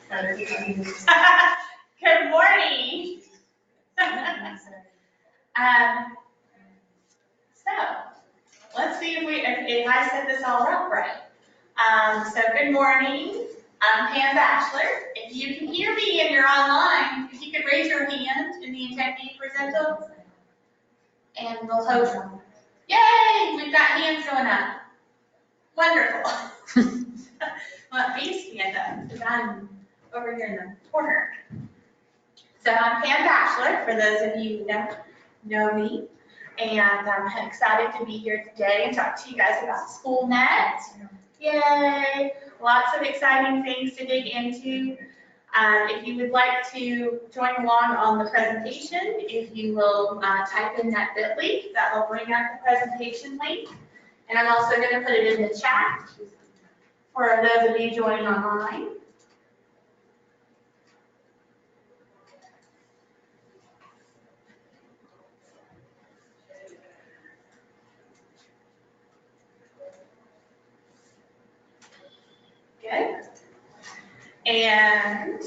Good morning. So let's see if I set this all up right. So good morning. I'm Pam Bachelor. If you can hear me and you're online, if you could raise your hand in the intent being presented, and we'll host them. Yay! We've got hands going up. Wonderful. Let me stand up because I'm over here in the corner. So I'm Pam Bachelor, for those of you who don't know me, and I'm excited to be here today and talk to you guys about Schoolnet. Yay! Lots of exciting things to dig into. If you would like to join along on the presentation, if you will type in that bit.ly, that will bring up the presentation link. And I'm also going to put it in the chat for those of you joining online. Good. And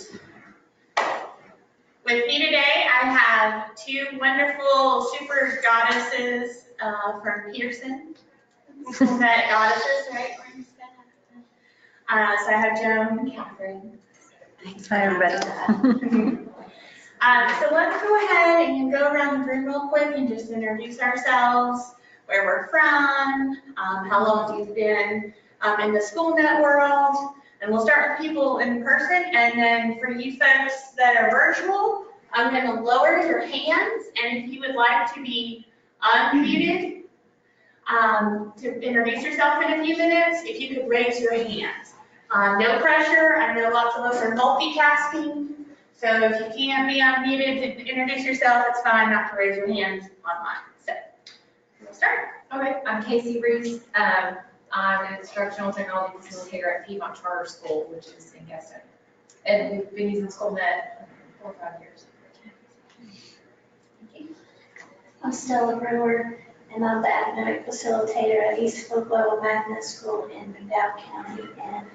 with me today, I have two wonderful super goddesses from Pearson. Schoolnet goddesses, right? So I have Joan and Catherine. Hi, everybody. So let's go ahead and go around the room real quick and just introduce ourselves, where we're from, how long you've been in the Schoolnet world, and we'll start with people in person, and then for you folks that are virtual, I'm going to lower your hands, and if you would like to be unmuted to introduce yourself in a few minutes, if you could raise your hands. No pressure. I know lots of us are multitasking, so if you can't be unmuted to introduce yourself, it's fine not to raise your hands online. So we'll start. Okay, I'm Casey Reese. I'm an instructional technology facilitator at Piedmont Charter School, which is in Gaston. And we've been using Schoolnet for 4 or 5 years. I'm Stella Brewer, and I'm the academic facilitator at East Hopewell Magnet School in McDowell County, and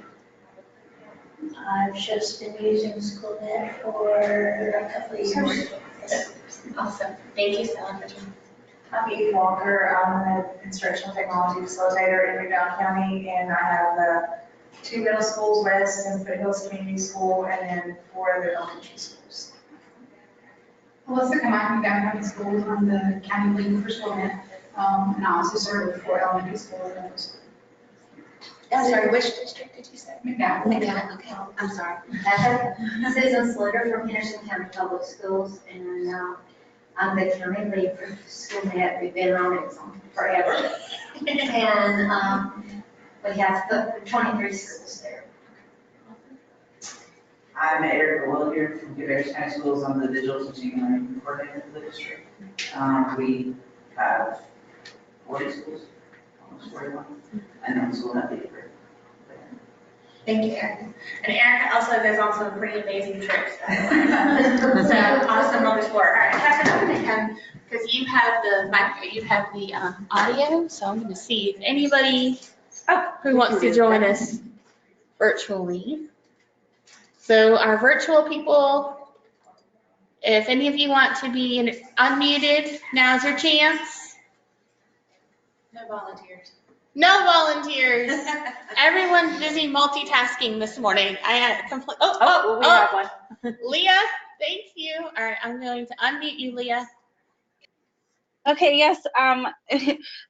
I've just been using Schoolnet for a couple of years. Awesome. Thank you, Stella, for joining. I'm Edie Walker. I'm an instructional technology facilitator in McDowell County, and I have 2 middle schools, West and Foothills Community School, and then 4 other elementary schools. Melissa Kamak from McDowell County Schools. I'm the county lead for Schoolnet, and I also serve for elementary school and middle school. I'm sorry, which district did you say? McDowell. McDowell, okay, I'm sorry. Susan Slater from Henderson County Public Schools, and I'm the county lead for Schoolnet. We've been on it forever. And we have 23 schools there. I'm Erica Willier from Good County Schools. I'm the digital teaching and learning coordinator for the district. We have 40 schools, almost 41, and then Schoolnet leader. Thank you, Erica. And Erica also goes on some pretty amazing trips. So awesome on the sport. All right, Catherine, I'm going to come because you have the mic, you have the audio. So I'm going to see if anybody who wants to join us virtually. So our virtual people, if any of you want to be unmuted, now's your chance. No volunteers. No volunteers. Everyone's busy multitasking this morning. I had complete. We have one. Leah, thank you. All right, I'm going to unmute you, Leah. Okay, yes,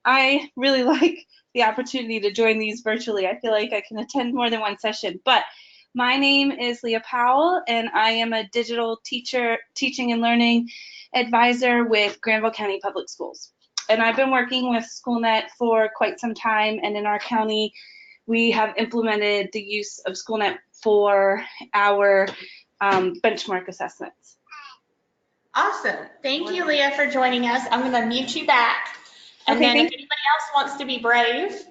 I really like the opportunity to join these virtually. I feel like I can attend more than one session, but my name is Leah Powell, and I am a digital teaching and learning advisor with Granville County Public Schools. And I've been working with Schoolnet for quite some time, and in our county, we have implemented the use of Schoolnet for our benchmark assessments. Awesome. Thank you, Leah, for joining us. I'm going to mute you back. And then if anybody else wants to be brave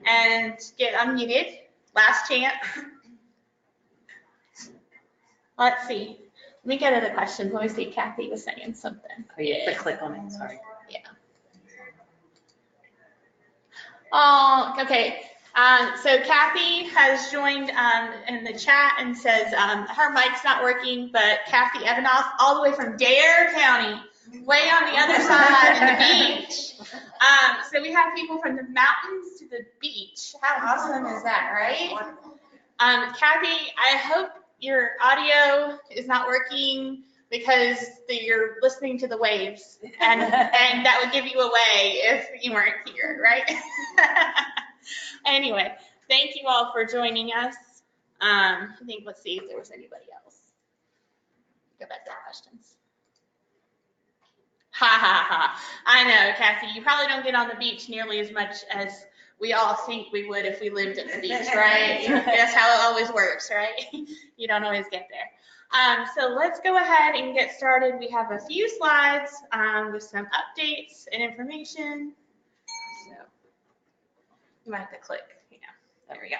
and get unmuted, last chance. Let's see. Let me go to the questions. Let me see. Kathy was saying something. Oh, you have to click on it, sorry. Yeah. Oh, okay. So Kathy has joined in the chat and says her mic's not working, but Kathy Evanoff, all the way from Dare County, way on the other side in the beach. So we have people from the mountains to the beach. How awesome is that, right? Kathy, I hope your audio is not working because you're listening to the waves, and that would give you away if you weren't here, right? Anyway, thank you all for joining us. I think, let's see if there was anybody else. Go back to questions. Ha ha ha. I know, Kathy, you probably don't get on the beach nearly as much as we all think we would if we lived at the beach, right? That's how it always works, right? You don't always get there. So let's go ahead and get started. We have a few slides with some updates and information. So you might have to click. There we go.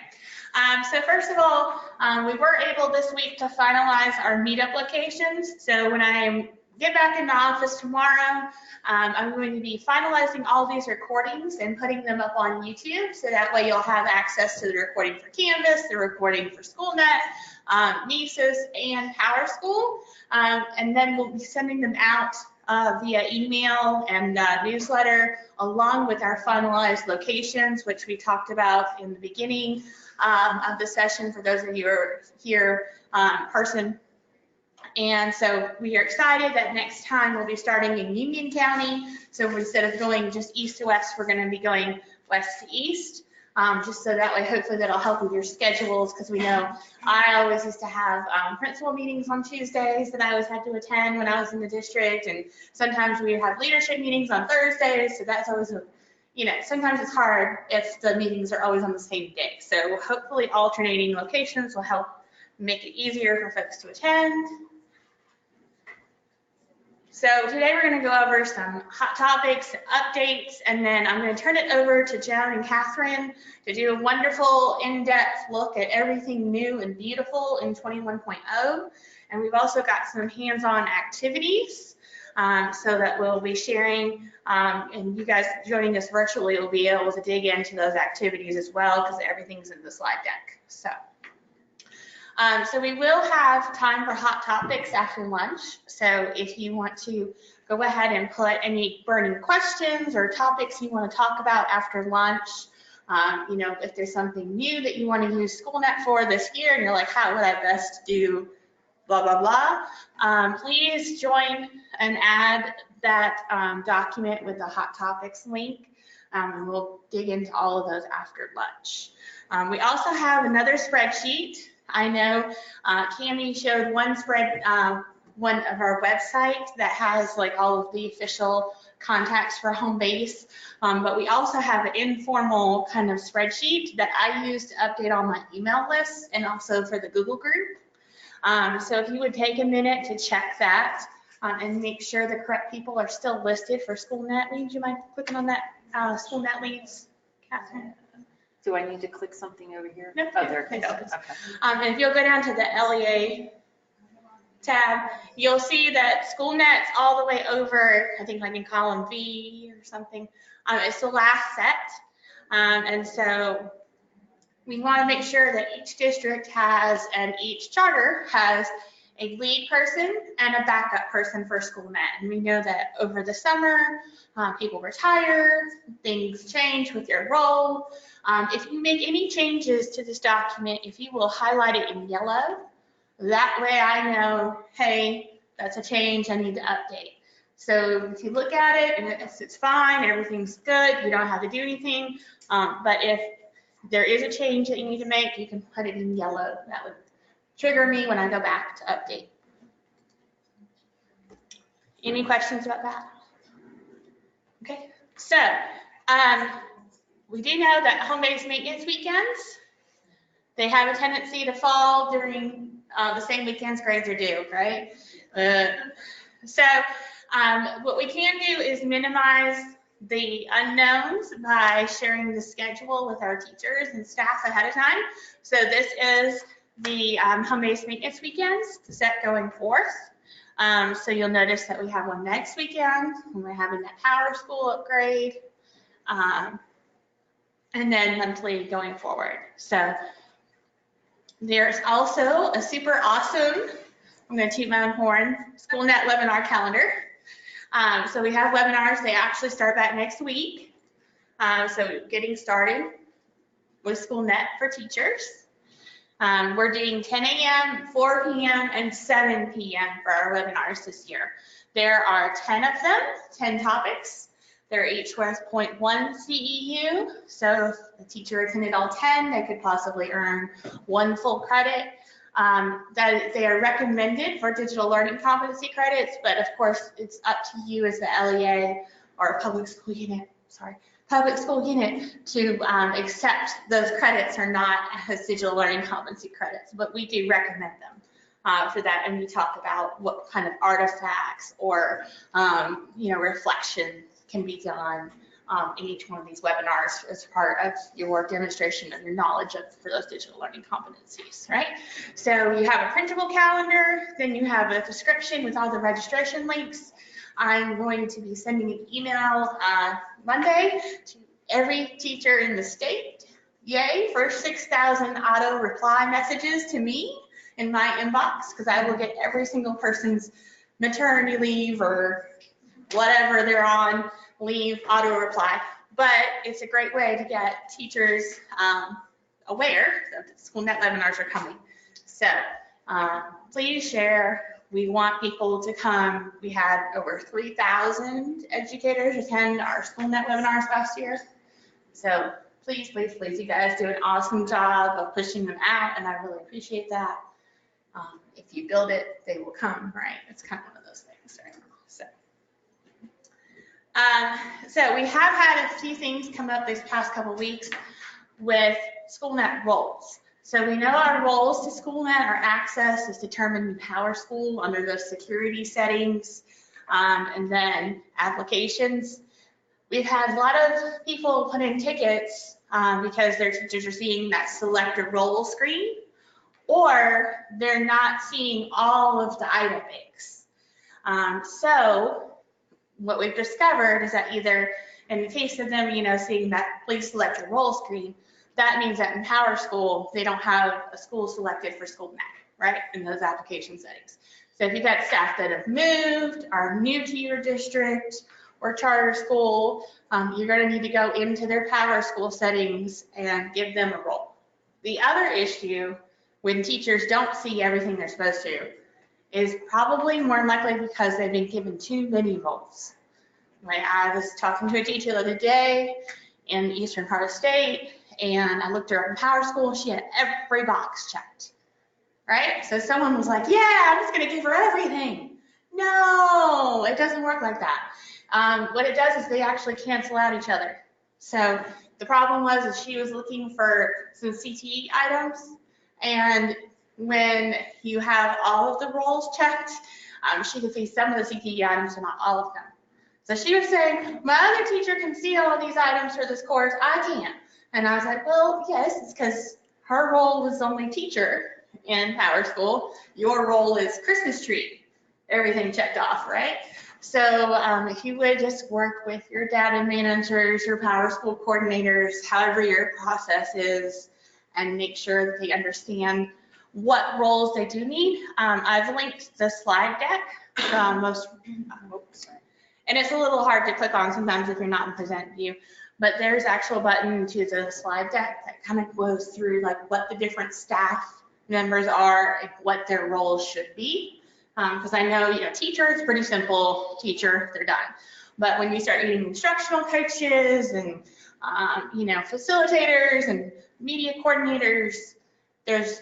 So first of all, we were able this week to finalize our meetup locations. So when I get back in the office tomorrow, I'm going to be finalizing all these recordings and putting them up on YouTube. So that way you'll have access to the recording for Canvas, the recording for Schoolnet, Nisus, and PowerSchool. And then we'll be sending them out via email and newsletter, along with our finalized locations, which we talked about in the beginning of the session for those of you who are here in person. And so we are excited that next time we'll be starting in Union County. So instead of going just east to west, we're going to be going west to east. Just so that way, hopefully that'll help with your schedules, because we know I always used to have principal meetings on Tuesdays that I always had to attend when I was in the district, and sometimes we have leadership meetings on Thursdays, so that's always, sometimes it's hard if the meetings are always on the same day. So hopefully alternating locations will help make it easier for folks to attend. So today we're going to go over some hot topics, updates, and then I'm going to turn it over to Joan and Catherine to do a wonderful in-depth look at everything new and beautiful in 21.0. And we've also got some hands-on activities so that we'll be sharing, and you guys joining us virtually will be able to dig into those activities as well, because everything's in the slide deck. So we will have time for hot topics after lunch. So if you want to go ahead and put any burning questions or topics you want to talk about after lunch, if there's something new that you want to use Schoolnet for this year and you're like, how would I best do blah, blah, blah, please join and add that document with the hot topics link. And we'll dig into all of those after lunch. We also have another spreadsheet. I know Cami showed one of our website that has like all of the official contacts for home base, but we also have an informal kind of spreadsheet that I use to update all my email lists and also for the Google group. So if you would take a minute to check that and make sure the correct people are still listed for Schoolnet leads, you mind clicking on that Schoolnet leads, Catherine? Do I need to click something over here? No, oh, there it is. okay. Okay. And if you'll go down to the LEA tab, you'll see that Schoolnet's all the way over, I think like in column V or something. It's the last set. And so we want to make sure that each district has, and each charter has, a lead person and a backup person for Schoolnet. And we know that over the summer, people retire, things change with their role. If you make any changes to this document, if you will highlight it in yellow, that way I know, hey, that's a change I need to update. So if you look at it and it's fine, everything's good, you don't have to do anything. But if there is a change that you need to make, you can put it in yellow. That would trigger me when I go back to update. Any questions about that? Okay, so we do know that home-based maintenance weekends, they have a tendency to fall during the same weekends grades are due, right? So what we can do is minimize the unknowns by sharing the schedule with our teachers and staff ahead of time. So this is the home-based maintenance weekends set going forth. So you'll notice that we have one next weekend, and we're having that PowerSchool upgrade. and then monthly going forward. So there's also a super awesome, I'm going to toot my own horn, Schoolnet webinar calendar. So we have webinars. They actually start back next week. So getting started with Schoolnet for teachers. We're doing 10 a.m., 4 p.m., and 7 p.m. for our webinars this year. There are 10 of them, 10 topics. They're each worth 0.1 CEU. So if the teacher attended all 10, they could possibly earn 1 full credit. That they are recommended for digital learning competency credits, but of course it's up to you as the LEA or public school unit to accept those credits or not as digital learning competency credits, but we do recommend them for that, and we talk about what kind of artifacts or reflection can be done in each one of these webinars as part of your demonstration of your knowledge for those digital learning competencies, right? So you have a printable calendar, then you have a description with all the registration links. I'm going to be sending an email Monday to every teacher in the state. Yay for 6,000 auto reply messages to me in my inbox, because I will get every single person's maternity leave or whatever they're on leave auto reply. But it's a great way to get teachers aware that the Schoolnet webinars are coming. So please share. We want people to come. We had over 3,000 educators attend our Schoolnet webinars last year. So please, please, please, you guys do an awesome job of pushing them out, and I really appreciate that. If you build it, they will come, right? It's kind of one of those things, right? So we have had a few things come up this past couple weeks with Schoolnet roles. So we know our roles to Schoolnet, our access is determined in PowerSchool under those security settings, and then applications. We've had a lot of people put in tickets because their teachers are seeing that select a role screen, or they're not seeing all of the item banks. So what we've discovered is that either in the case of them, seeing that please select your role screen, that means that in PowerSchool, they don't have a school selected for Schoolnet, right, in those application settings. So if you've got staff that have moved, are new to your district or charter school, you're going to need to go into their PowerSchool settings and give them a role. The other issue when teachers don't see everything they're supposed to is probably more likely because they've been given too many roles. Right? I was talking to a teacher the other day in the eastern part of the state, and I looked her up in PowerSchool, she had every box checked, right? So someone was like, yeah, I'm just gonna give her everything. No, it doesn't work like that. What it does is they actually cancel out each other. So the problem was she was looking for some CTE items, and when you have all of the roles checked, she could see some of the CTE items and not all of them. So she was saying, my other teacher can see all of these items for this course, I can't. And I was like, well, yes, it's because her role was only teacher in PowerSchool. Your role is Christmas tree. Everything checked off, right? So if you would just work with your data managers, your PowerSchool coordinators, however your process is, and make sure that they understand what roles they do need. I've linked the slide deck from and it's a little hard to click on sometimes if you're not in present view, but there's actual button to the slide deck that kind of goes through like what the different staff members are and what their roles should be. Because I know, teacher is pretty simple, teacher, they're done. But when you start getting instructional coaches and, facilitators and media coordinators, there's,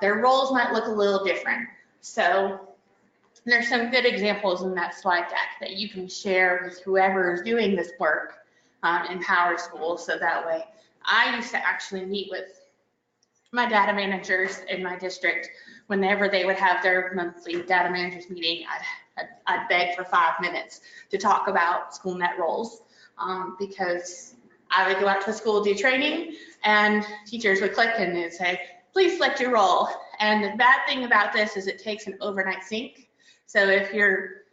their roles might look a little different. So there's some good examples in that slide deck that you can share with whoever is doing this work in PowerSchool. So that way, I used to actually meet with my data managers in my district. Whenever they would have their monthly data managers meeting, I'd beg for 5 minutes to talk about Schoolnet roles because I would go out to the school, do training, and teachers would click and they'd say, please select your role. And the bad thing about this is it takes an overnight sync. So if you're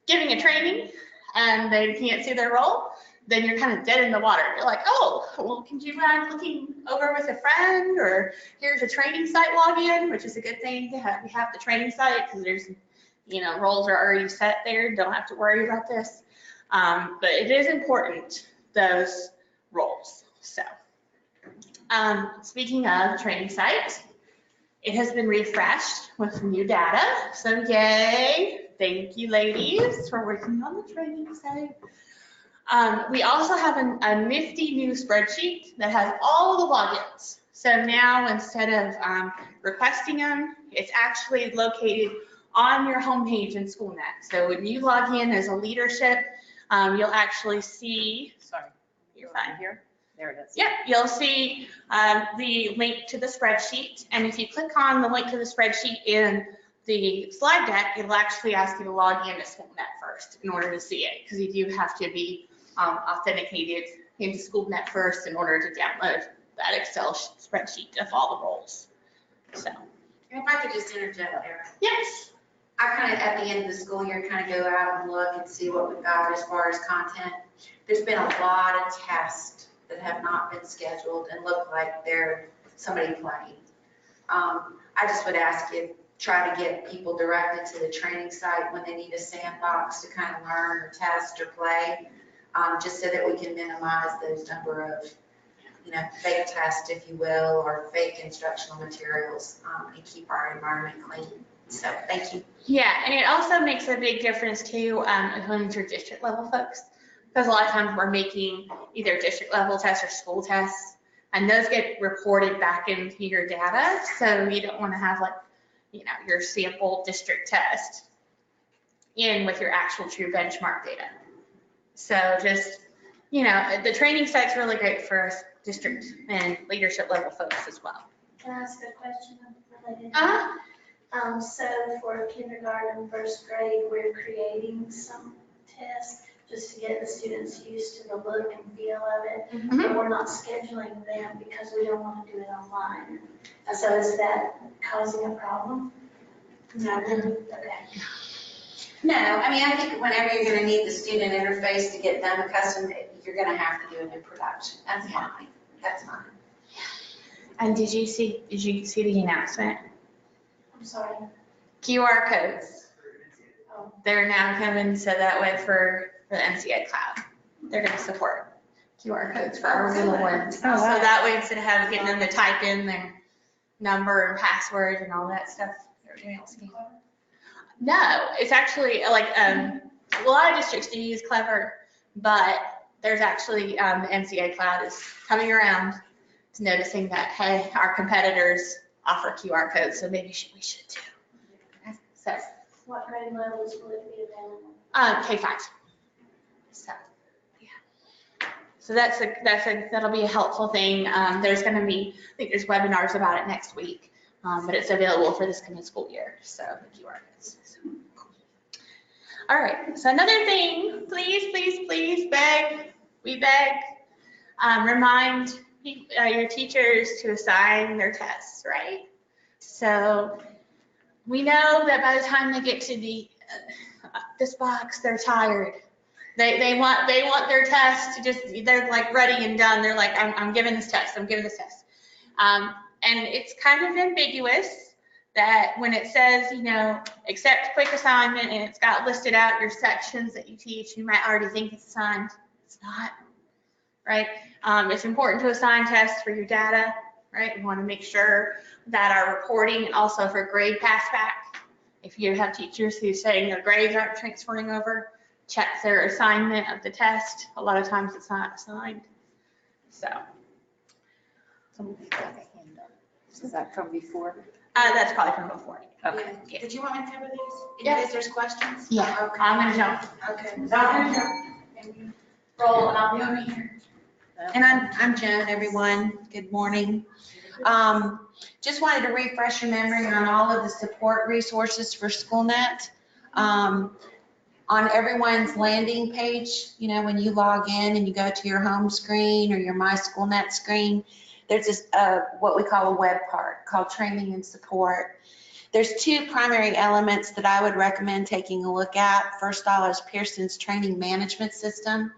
giving a training and they can't see their role, then you're kind of dead in the water. You're like, oh, well, can you mind looking over with a friend? Or here's a training site login, which is a good thing to have. We have the training site because there's, roles are already set there. Don't have to worry about this. But it is important, those roles. So speaking of training site, it has been refreshed with new data. So yay. Thank you, ladies, for working on the training site. We also have a nifty new spreadsheet that has all the logins. So now instead of requesting them, it's actually located on your homepage in Schoolnet. So when you log in as a leadership, you'll actually see, Sorry. you're fine Here? There it is. Yep, you'll see the link to the spreadsheet. And if you click on the link to the spreadsheet in the slide deck, it'll actually ask you to log in to Schoolnet first in order to see it, because you do have to be authenticated into Schoolnet first in order to download that Excel spreadsheet of all the roles. So, If I could just interject there. yes. I kind of, at the end of the school year, kind of go out and look and see what we've got as far as content. There's been a lot of tests that have not been scheduled and look like they're somebody playing. I just would ask you, try to get people directed to the training site when they need a sandbox to kind of learn or test or play, just so that we can minimize those number of, fake tests, if you will, or fake instructional materials, and keep our environment clean. So thank you. Yeah, and it also makes a big difference too when you're district level folks, because a lot of times we're making either district level tests or school tests, and those get reported back into your data. So you don't want to have your sample district test in with your actual true benchmark data. So just, the training site's really great for district and leadership level folks as well. Can I ask a question related? So for kindergarten and first grade, we're creating some tests just to get the students used to the look and feel of it. But we're not scheduling them because we don't want to do it online. So is that causing a problem? No. Okay. No, I think whenever you're going to need the student interface to get them accustomed, you're going to have to do it in production. That's fine. That's fine. And did you see the announcement? I'm sorry. QR codes. Oh. They're now coming, so that way for the NCA Cloud, they're going to support QR codes for our little ones. Oh, wow. So that way, instead of getting them to type in their number and password and all that stuff, they're doing it. No, it's actually a lot of districts do use Clever, but there's actually the NCA Cloud is coming around to noticing that, hey, our competitors offer QR codes, so maybe we should too. So, What grade levels will it be available? K-5. So, yeah. So that'll be a helpful thing. There's going to be, I think there's webinars about it next week, but it's available for this coming school year. So the QR codes. So, cool. All right. So another thing, please beg, remind your teachers to assign their tests, right? So we know that by the time they get to this box, they're tired. They want their test to they're like ready and done. They're like, I'm giving this test. I'm giving this test. And it's kind of ambiguous that when it says, accept quick assignment and it's got listed out your sections that you teach, you might already think it's assigned. It's not, right? It's important to assign tests for your data, right? We want to make sure that our reporting and also for grade pass back, if you have teachers who say their grades aren't transferring over, check their assignment of the test. A lot of times it's not assigned. So. Is that from before? That's probably from before. Okay. Yeah. Did you want me to cover these? Yeah. In case there's questions? Yeah, Okay. I'm gonna jump. Okay. So I'm gonna jump. Roll, and I'll be over here. And I'm Joan, everyone. Good morning. Just wanted to refresh your memory on all of the support resources for Schoolnet. On everyone's landing page, when you log in and you go to your home screen or your My Schoolnet screen, there's this what we call a web part called Training and Support. There's two primary elements that I would recommend taking a look at. First of all is Pearson's training management system.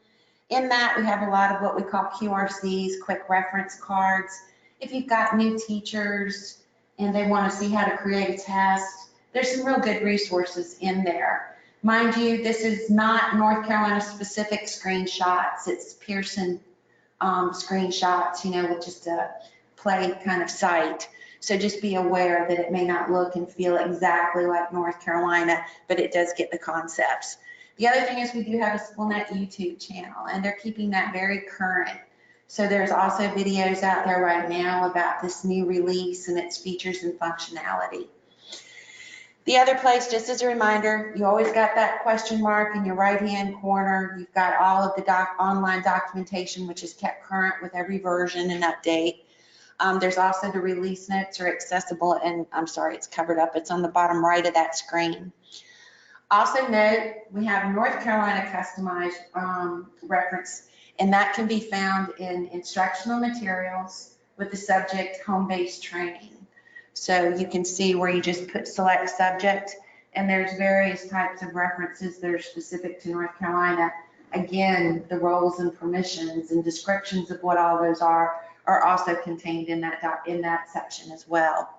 In that, we have a lot of what we call QRCs, quick reference cards. If you've got new teachers and they want to see how to create a test, there's some real good resources in there. Mind you, this is not North Carolina specific screenshots. It's Pearson screenshots, with just a play kind of site. So just be aware that it may not look and feel exactly like North Carolina, but it does get the concepts. The other thing is we do have a Schoolnet YouTube channel, and they're keeping that very current. So there's also videos out there right now about this new release and its features and functionality. The other place, just as a reminder, you always got that question mark in your right-hand corner. You've got all of the online documentation, which is kept current with every version and update. There's also the release notes are accessible, and I'm sorry, it's covered up. It's on the bottom right of that screen. Also note, we have North Carolina customized reference, and that can be found in instructional materials with the subject home-based training. So you can see where you just put select subject, and there's various types of references that are specific to North Carolina. Again, the roles and permissions and descriptions of what all those are also contained in that section as well.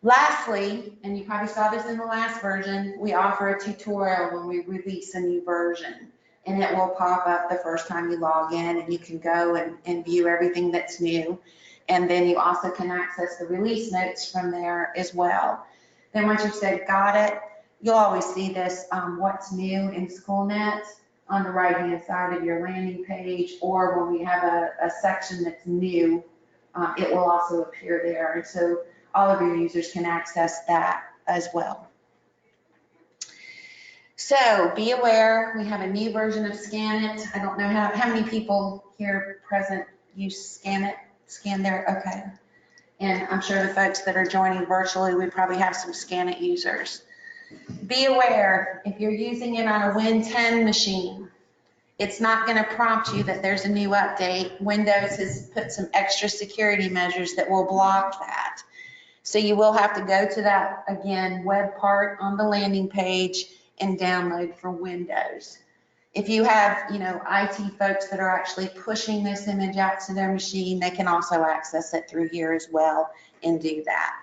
Lastly, and you probably saw this in the last version, we offer a tutorial when we release a new version, and it will pop up the first time you log in, and you can go and view everything that's new. And then you also can access the release notes from there as well. Then once you've said got it, you'll always see this what's new in Schoolnet on the right-hand side of your landing page, or when we have a section that's new, it will also appear there. And so all of your users can access that as well. So be aware, we have a new version of Schoolnet. I don't know how many people here present use Schoolnet. Scan there, okay. And I'm sure the folks that are joining virtually, we probably have some Schoolnet users. Be aware, if you're using it on a Win 10 machine, it's not going to prompt you that there's a new update. Windows has put some extra security measures that will block that. So you will have to go to that, again, web part on the landing page and download for Windows. If you have, IT folks that are actually pushing this image out to their machine, they can also access it through here as well and do that.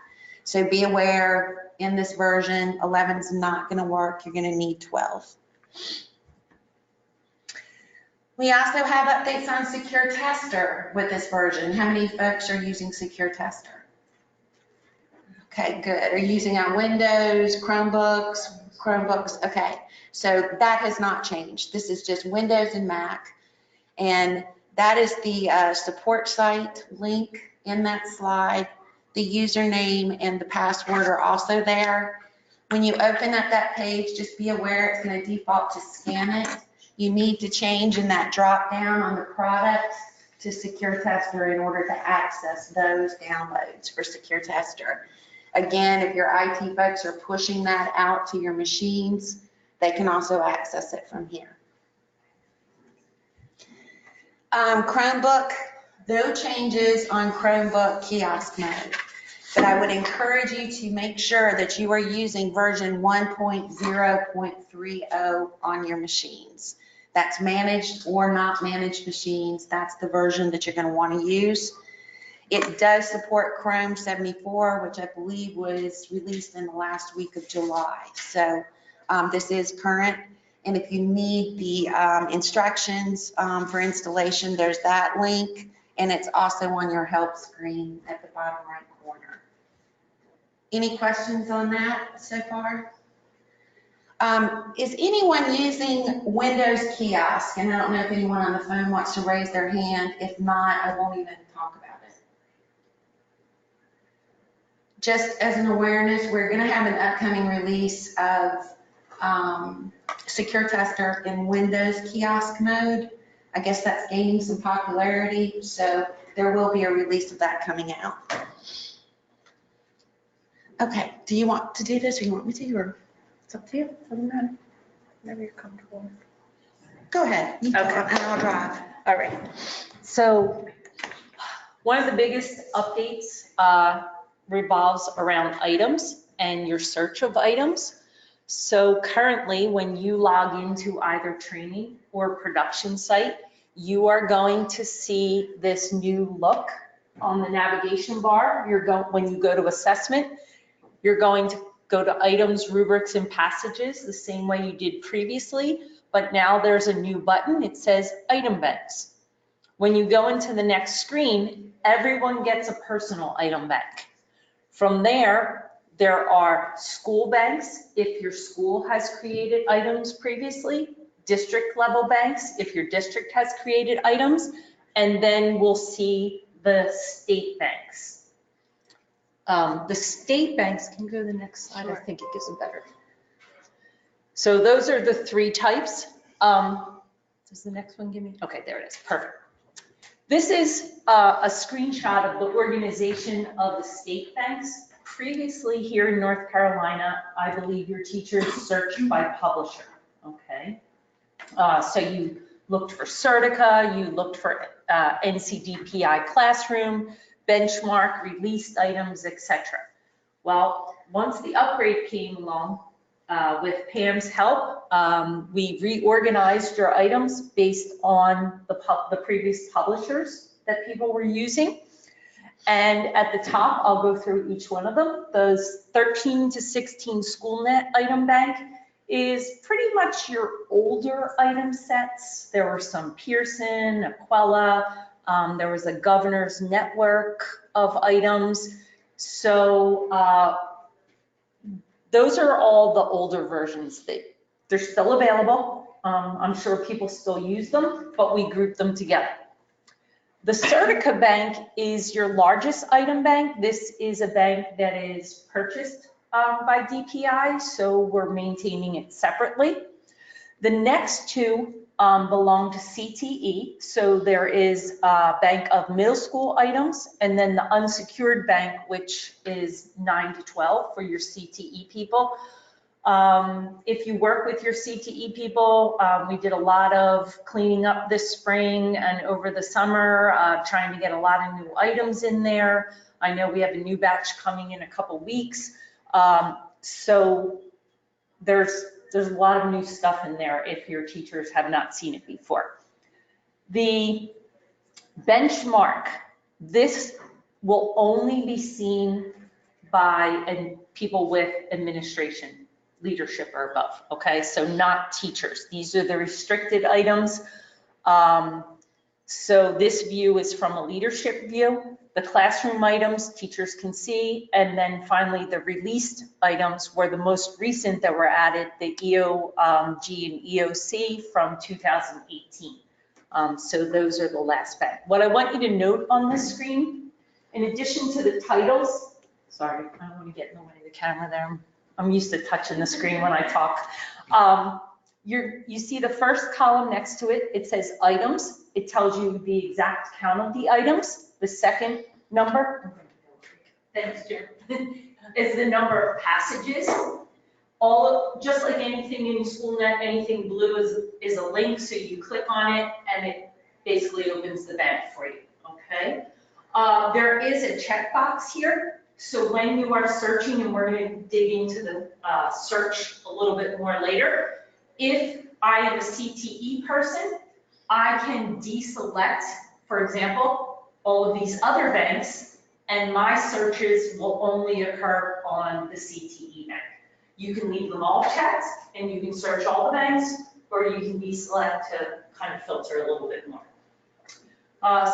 So be aware, in this version, 11 is not going to work. You're going to need 12. We also have updates on Secure Tester with this version. How many folks are using Secure Tester? Okay, good. Are you using on Windows, Chromebooks? Okay. So that has not changed. This is just Windows and Mac. And that is the support site link in that slide. The username and the password are also there. When you open up that page, just be aware it's going to default to Schoolnet. You need to change in that drop down on the product to Secure Tester in order to access those downloads for Secure Tester. Again, if your IT folks are pushing that out to your machines, they can also access it from here. Chromebook, no changes on Chromebook kiosk mode, but I would encourage you to make sure that you are using version 1.0.30 on your machines. That's managed or not managed machines. That's the version that you're going to want to use. It does support Chrome 74, which I believe was released in the last week of July. So this is current, and if you need the instructions for installation, there's that link, and it's also on your help screen at the bottom right corner. Any questions on that so far? Is anyone using Windows Kiosk? And I don't know if anyone on the phone wants to raise their hand. If not, I won't even talk about it. Just as an awareness, we're going to have an upcoming release of Secure Tester in Windows Kiosk mode. I guess that's gaining some popularity, so there will be a release of that coming out. Okay, do you want to do this or you want me to? Or it's up to you. Doesn't matter. Whatever you're comfortable with. Go ahead. You Okay. talk, and I'll drive. All right. So one of the biggest updates revolves around items and your search of items. So currently, when you log into either training or production site, you are going to see this new look on the navigation bar. When you go to assessment, you're going to go to items, rubrics, and passages the same way you did previously, but now there's a new button. It says item banks. When you go into the next screen, everyone gets a personal item bank. From there are school banks if your school has created items previously, district level banks if your district has created items, and then we'll see the state banks. The state banks, can you go to the next slide? I think it gives them better. So those are the three types. Does the next one give me? Okay, there it is, perfect. This is a screenshot of the organization of the state banks. Previously here in North Carolina, I believe your teachers searched by publisher, okay? So you looked for Certica, you looked for NCDPI Classroom, Benchmark, released items, etc. Well, once the upgrade came along, with Pam's help, we reorganized your items based on the previous publishers that people were using. And at the top, I'll go through each one of them. Those 13 to 16 Schoolnet item bank is pretty much your older item sets. There were some Pearson, Aquella, there was a governor's network of items. So those are all the older versions. They're still available. I'm sure people still use them, but we group them together. The Certica bank is your largest item bank. This is a bank that is purchased by DPI, so we're maintaining it separately. The next two belong to CTE, so there is a bank of middle school items, and then the unsecured bank, which is 9 to 12 for your CTE people. If you work with your CTE people, we did a lot of cleaning up this spring and over the summer, trying to get a lot of new items in there. I know we have a new batch coming in a couple weeks. So there's a lot of new stuff in there if your teachers have not seen it before. The benchmark, this will only be seen by people with administration, leadership or above, okay? So not teachers. These are the restricted items. So this view is from a leadership view. The classroom items teachers can see, and then finally the released items were the most recent that were added, the EOG and EOC from 2018. So those are the last bank. What I want you to note on this screen, in addition to the titles, sorry, I don't want to get in the way of the camera there. I'm used to touching the screen when I talk. You see the first column next to it, it says items. It tells you the exact count of the items. The second number, thanks, Jim, is the number of passages. Just like anything in Schoolnet, anything blue is a link, so you click on it and it basically opens the bank for you, okay? There is a checkbox here. So when you are searching, and we're going to dig into the search a little bit more later, if I am a CTE person, I can deselect, for example, all of these other banks, and my searches will only occur on the CTE bank. You can leave them all checked, and you can search all the banks, or you can deselect to kind of filter a little bit more.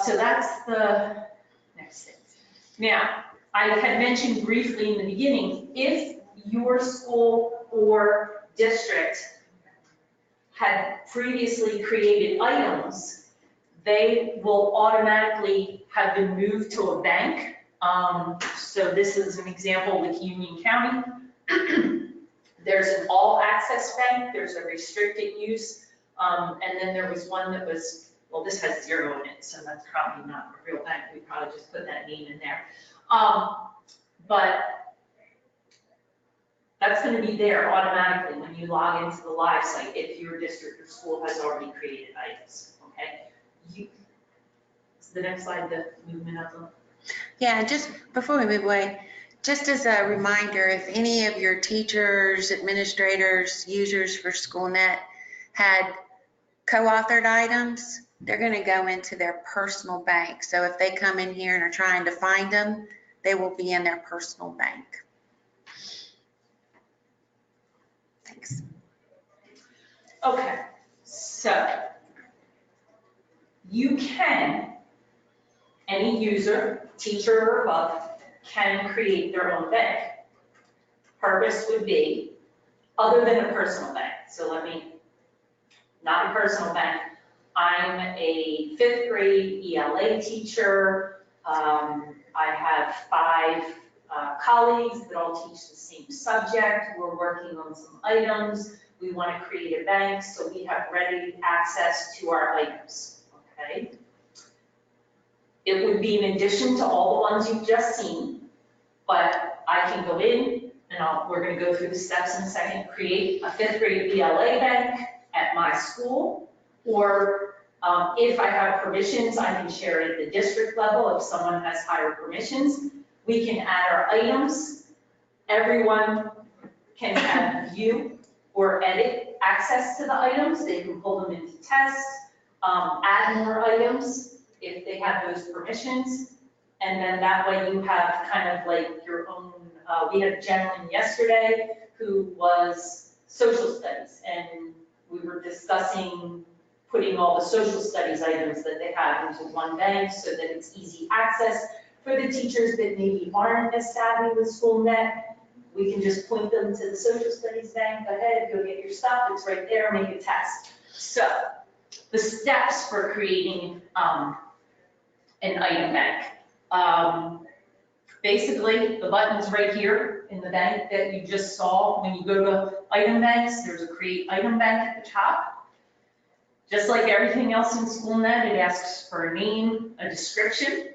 So that's the next thing. Now, I had mentioned briefly in the beginning, if your school or district had previously created items, they will automatically have been moved to a bank. So this is an example with Union County. There's an all access bank, there's a restricted use, and then there was one that was, well, this has 0 in it, so that's probably not a real bank. We probably just put that name in there. But that's going to be there automatically when you log into the live site if your district or school has already created items, okay? Is the next slide the movement of them? Yeah, just before we move away, Just as a reminder, if any of your teachers, administrators, users for Schoolnet had co-authored items, they're going to go into their personal bank. So if they come in here and are trying to find them, they will be in their personal bank. Thanks. Okay, so you can, any user, teacher or above, can create their own bank. Purpose would be, other than a personal bank, so not a personal bank. I'm a 5th grade ELA teacher. I have 5 colleagues that all teach the same subject. We're working on some items. We want to create a bank, so we have ready access to our items, okay? It would be in addition to all the ones you've just seen, but I can go in and we're going to go through the steps in a second, create a 5th grade ELA bank at my school, or if I have permissions, I can share it at the district level if someone has higher permissions. We can add our items. Everyone can have view or edit access to the items. They can pull them into tests, add more items if they have those permissions. And then that way you have kind of like your own, we had a gentleman yesterday who was social studies, and we were discussing putting all the social studies items that they have into one bank so that it's easy access for the teachers that maybe aren't as savvy with Schoolnet. We can just point them to the social studies bank, go ahead, go get your stuff, it's right there, make a test. So the steps for creating an item bank. Basically, the button's right here in the bank that you just saw. When you go to item banks, there's a create item bank at the top. Just like everything else in Schoolnet, it asks for a name, a description.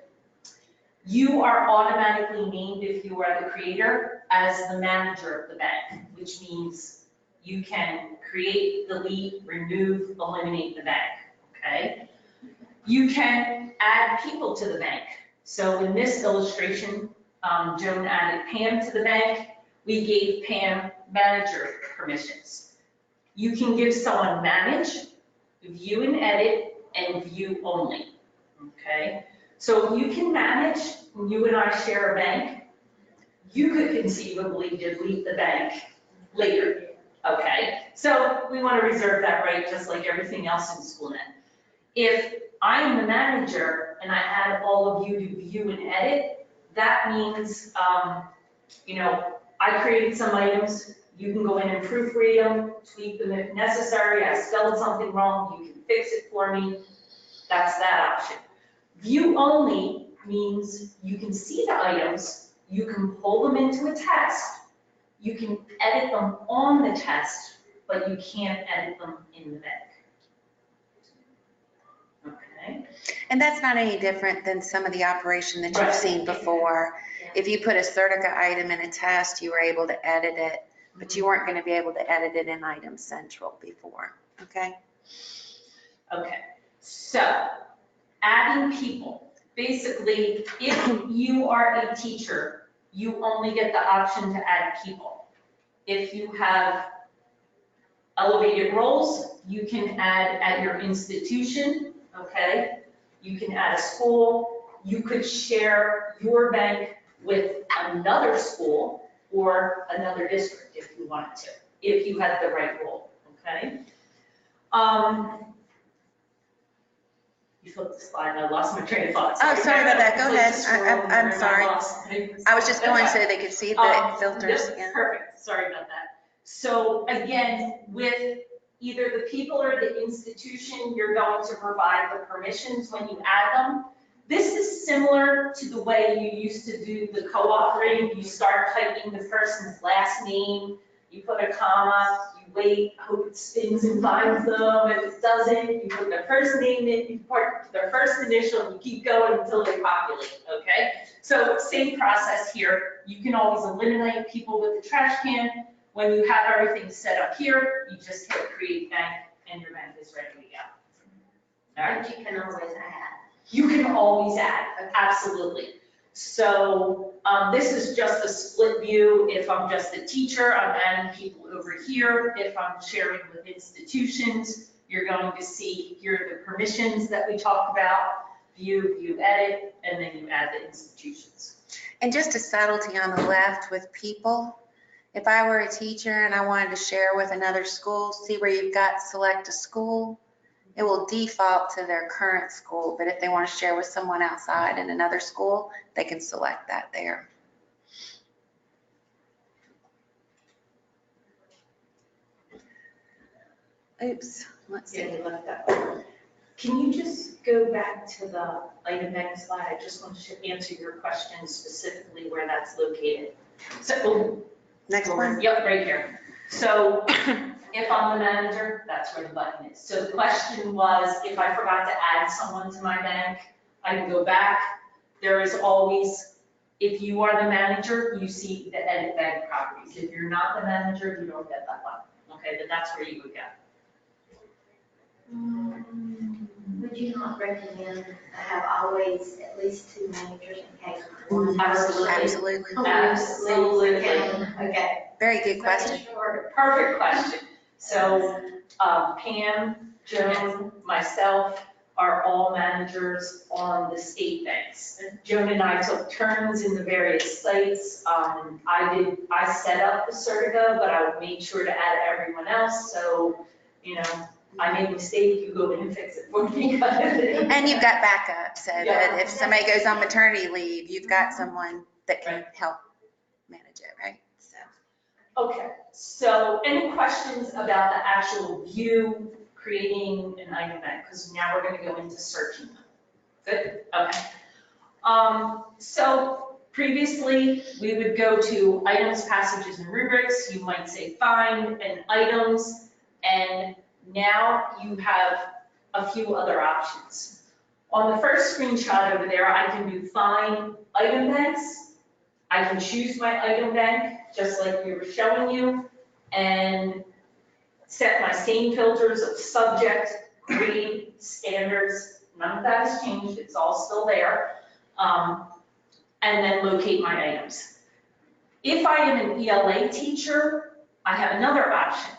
You are automatically named, if you are the creator, as the manager of the bank, which means you can create, delete, remove, eliminate the bank, okay? You can add people to the bank. So in this illustration, Joan added Pam to the bank. We gave Pam manager permissions. You can give someone manage, view and edit, and view only, okay? So you can manage, you and I share a bank. You could conceivably delete the bank later, okay? So we want to reserve that right, just like everything else in Schoolnet. If I am the manager and I add all of you to view and edit, that means, I created some items. You can go in and proofread them, tweak them if necessary. I spelled something wrong, you can fix it for me. That's that option. View only means you can see the items, you can pull them into a test, you can edit them on the test, but you can't edit them in the bank. Okay. And that's not any different than some of the operation that you've Right. seen before. If you put a Certica item in a test, you were able to edit it, but you weren't going to be able to edit it in Item Central before, okay? Okay, so adding people. Basically, if you are a teacher, you only get the option to add people. If you have elevated roles, you can add at your institution, okay? You can add a school. You could share your bank with another school or another district if you wanted to, if you had the right role, okay? You flipped the slide, I lost my train of thought. Oh, sorry about that. Go ahead. Just scrolling I'm there and sorry. lost- I was just going so they could see the filters. Yep, Yeah. perfect, sorry about that. So again, with either the people or the institution, you're going to provide the permissions when you add them. This is similar to the way you used to do the co-authoring. You start typing the person's last name, you put a comma, you wait, hope it spins and finds them. If it doesn't, you put their first name in, you put their first initial, and you keep going until they populate, okay? So same process here. You can always eliminate people with the trash can. When you have everything set up here, you just hit create bank and your bank is ready to go. All right. But you can always add. You can always add, absolutely. So this is just a split view. If I'm just a teacher, I'm adding people over here. If I'm sharing with institutions, you're going to see here the permissions that we talked about, view, edit, and then you add the institutions. And just a subtlety on the left with people. If I were a teacher and I wanted to share with another school, see where you've got select a school, it will default to their current school. But if they want to share with someone outside in another school, they can select that there. Oops, let's see. Yeah, we left that one. Can you just go back to the item bank slide? I just want to answer your question specifically where that's located. So, Next one. Yep, right here. So if I'm the manager, that's where the button is. So the question was, if I forgot to add someone to my bank, I can go back. There is always, if you are the manager, you see the edit bank properties. If you're not the manager, you don't get that button. Okay, but that's where you would go. Would you not recommend to have always at least 2 managers in case one? Absolutely. Absolutely. Absolutely. Okay. Very good question. Perfect question. So Pam, Joan, myself are all managers on the state banks. Joan and I took turns in the various sites. I set up the Certica, but I made sure to add everyone else. So, you know, I made a mistake, you go in and fix it for me. And you've got backup, so Yeah. that if somebody goes on maternity leave, you've got someone that can help manage it, right? So. Okay, so any questions about the actual view, creating an item bank? Because now we're going to go into searching them. Good, okay. So previously, we would go to items, passages, and rubrics. You might say find and items, and now you have a few other options. On the first screenshot over there, I can do find item banks. I can choose my item bank, just like we were showing you, and set my same filters of subject, grade, standards. None of that has changed, it's all still there. And then locate my items. If I am an ELA teacher, I have another option.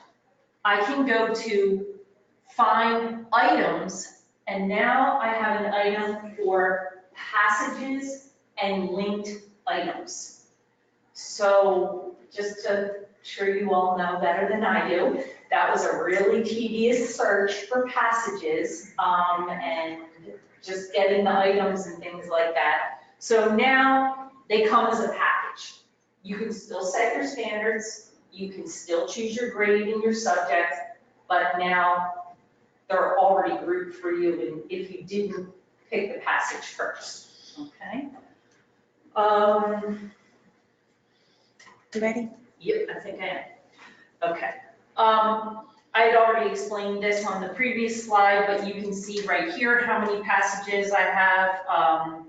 I can go to find items, and now I have an item for passages and linked items. So just to sure you all know better than I do, that was a really tedious search for passages and just getting the items and things like that. So now they come as a package. You can still set your standards, you can still choose your grade and your subject, but now they're already grouped for you and if you didn't pick the passage first, okay? You ready? Yep, I think I am. Okay. I had already explained this on the previous slide, but you can see right here how many passages I have.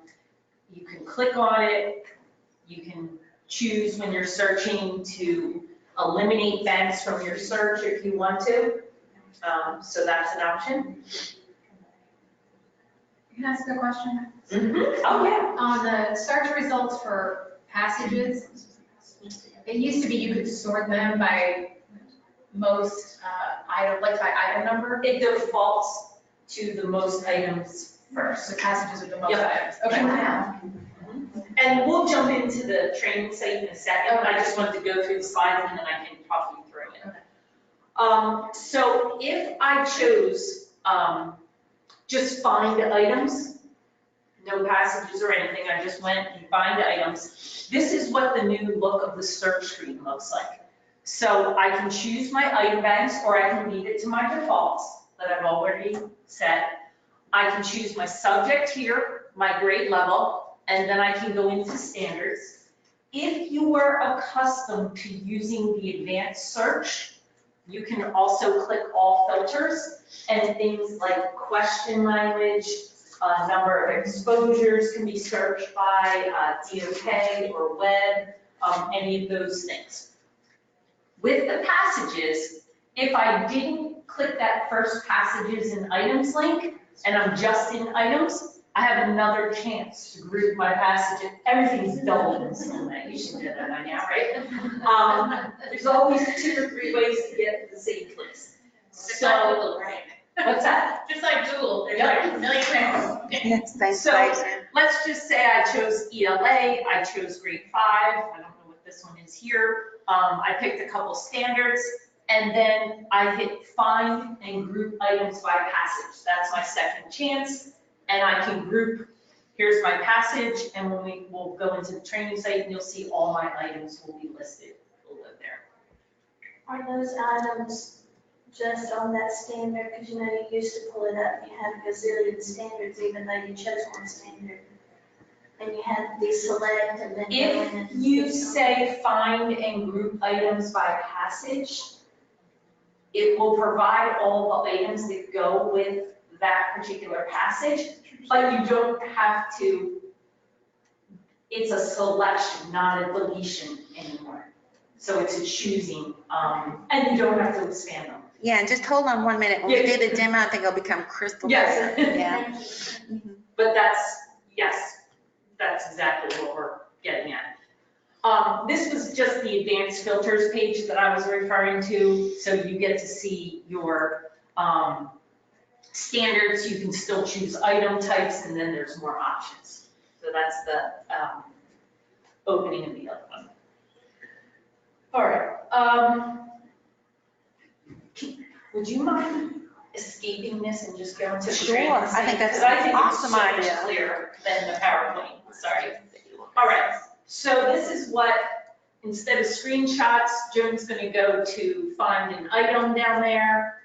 You can click on it. You can choose when you're searching to eliminate banks from your search if you want to. So that's an option. Can I ask a question? Oh, yeah. On the search results for passages, it used to be you could sort them by most item, like by item number. It defaults to the most items first. So passages are the most Yep. items. Okay. Wow. And we'll jump into the training site in a second, but I just wanted to go through the slides and then I can talk you through it. Okay. So if I chose just find items, no passages or anything, I just went and find items, this is what the new look of the search screen looks like. So I can choose my item banks or I can leave it to my defaults that I've already set. I can choose my subject here, my grade level, and then I can go into standards. If you were accustomed to using the advanced search, you can also click all filters and things like question language, number of exposures can be searched by, DOK or web, any of those things. With the passages, if I didn't click that first passages and items link, and I'm just in items, I have another chance to group my passage. Everything's dull in Schoolnet. You should know that by now, right? There's always 2 or 3 ways to get to the same place. Just like So, Google, right? what's that? Just like Google, there's like a million things. So let's just say I chose ELA, I chose grade 5, I don't know what this one is here. I picked a couple standards, and then I hit find and group items by passage. That's my second chance, and I can group, here's my passage, and when we will go into the training site, and you'll see all my items will be listed below there. Are those items just on that standard? Because you know, you used to pull it up, you had a gazillion standards, even though you chose one standard. And you had to deselect and then go in and. If you say find and group items by passage, it will provide all the items that go with that particular passage, but you don't have to, it's a selection, not a deletion anymore. So it's a choosing, and you don't have to expand them. Yeah, and just hold on 1 minute. When we do the demo, I think it'll become crystal clear. Yes. Yeah. But yes, that's exactly what we're getting at. This was just the advanced filters page that I was referring to, so you get to see your standards. You can still choose item types, and then there's more options. So that's the opening of the other one. All right. Would you mind escaping this and just going to the Sure, training I site? think that's 'Cause I think awesome it's so idea. much clearer than the PowerPoint, sorry. All right, so this is what, instead of screenshots, Joan's gonna go to find an item down there.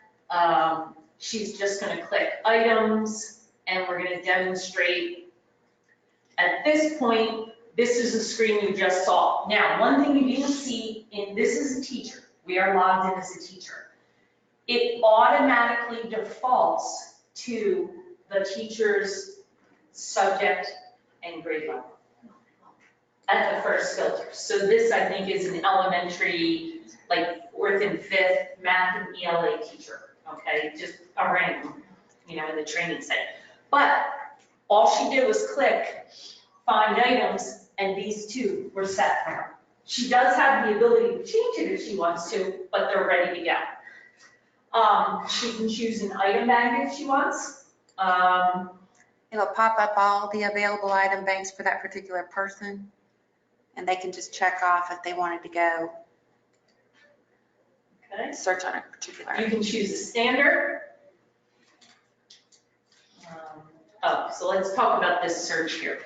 She's just gonna click items, and we're gonna demonstrate. At this point, this is the screen you just saw. Now, one thing you didn't see, this is a teacher. We are logged in as a teacher. It automatically defaults to the teacher's subject and grade level at the first filter. So this, I think, is an elementary, like 4th and 5th math and ELA teacher, okay? Just a random, in the training site. But all she did was click find items, and these 2 were set for her. She does have the ability to change it if she wants to, but they're ready to go. She can choose an item bank if she wants. It'll pop up all the available item banks for that particular person, and they can just check off if they wanted to go Okay. search on a particular You item. can choose a standard. So let's talk about this search here.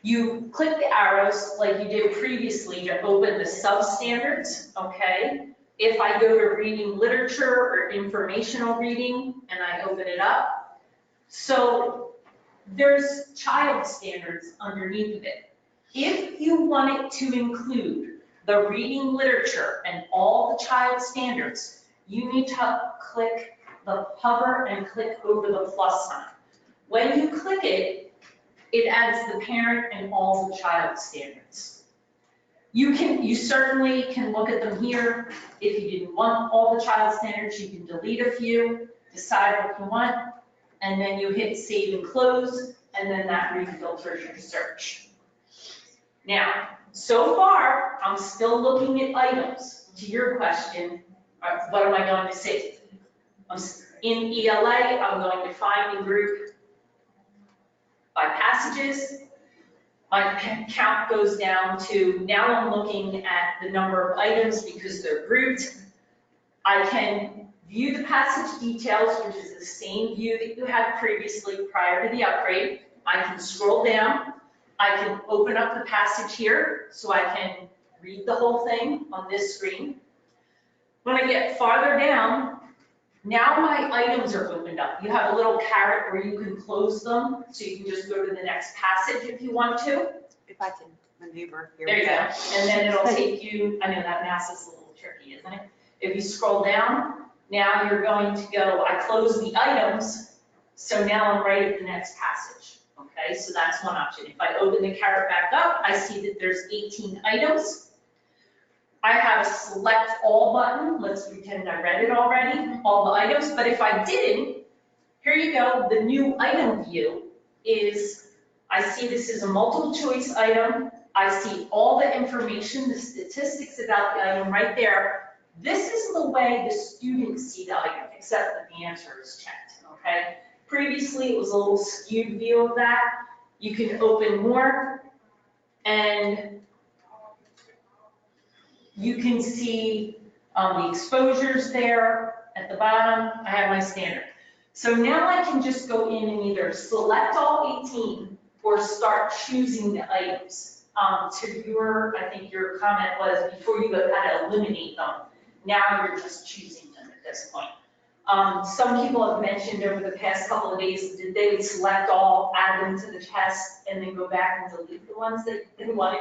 You click the arrows like you did previously to open the substandards, okay? If I go to reading literature or informational reading and I open it up, so there's child standards underneath of it. If you want it to include the reading literature and all the child standards, you need to hover and click over the plus sign. When you click it, it adds the parent and all the child standards. You certainly can look at them here. If you didn't want all the child standards, you can delete a few, decide what you want, and then you hit save and close, and then that refilters your search. Now, so far, I'm still looking at items. To your question, what am I going to see? In ELA, I'm going to find and group by passages. My count goes down to, now I'm looking at the number of items because they're grouped. I can view the passage details, which is the same view that you had previously prior to the upgrade. I can scroll down. I can open up the passage here so I can read the whole thing on this screen. When I get farther down, now my items are opened up. You have a little caret where you can close them, so you can just go to the next passage if you want to. If I can maneuver here. There you go. And then it'll take you, I know that mouse is a little tricky, isn't it? If you scroll down, now you're going to go, I close the items, so now I'm right at the next passage. Okay, so that's one option. If I open the caret back up, I see that there's 18 items. I have a select all button. Let's pretend I read it already, all the items. But if I didn't, here you go, the new item view. is I see this as a multiple choice item. I see all the information, the statistics about the item right there. This is the way the students see the item, except that the answer is checked, okay? Previously, it was a little skewed view of that. You can open more, and you can see the exposures there at the bottom. I have my standard. So now I can just go in and either select all 18 or start choosing the items. To your, I think your comment was before you had to eliminate them. Now you're just choosing them at this point. Some people have mentioned over the past couple of days that they would select all, add them to the test, and then go back and delete the ones that they wanted.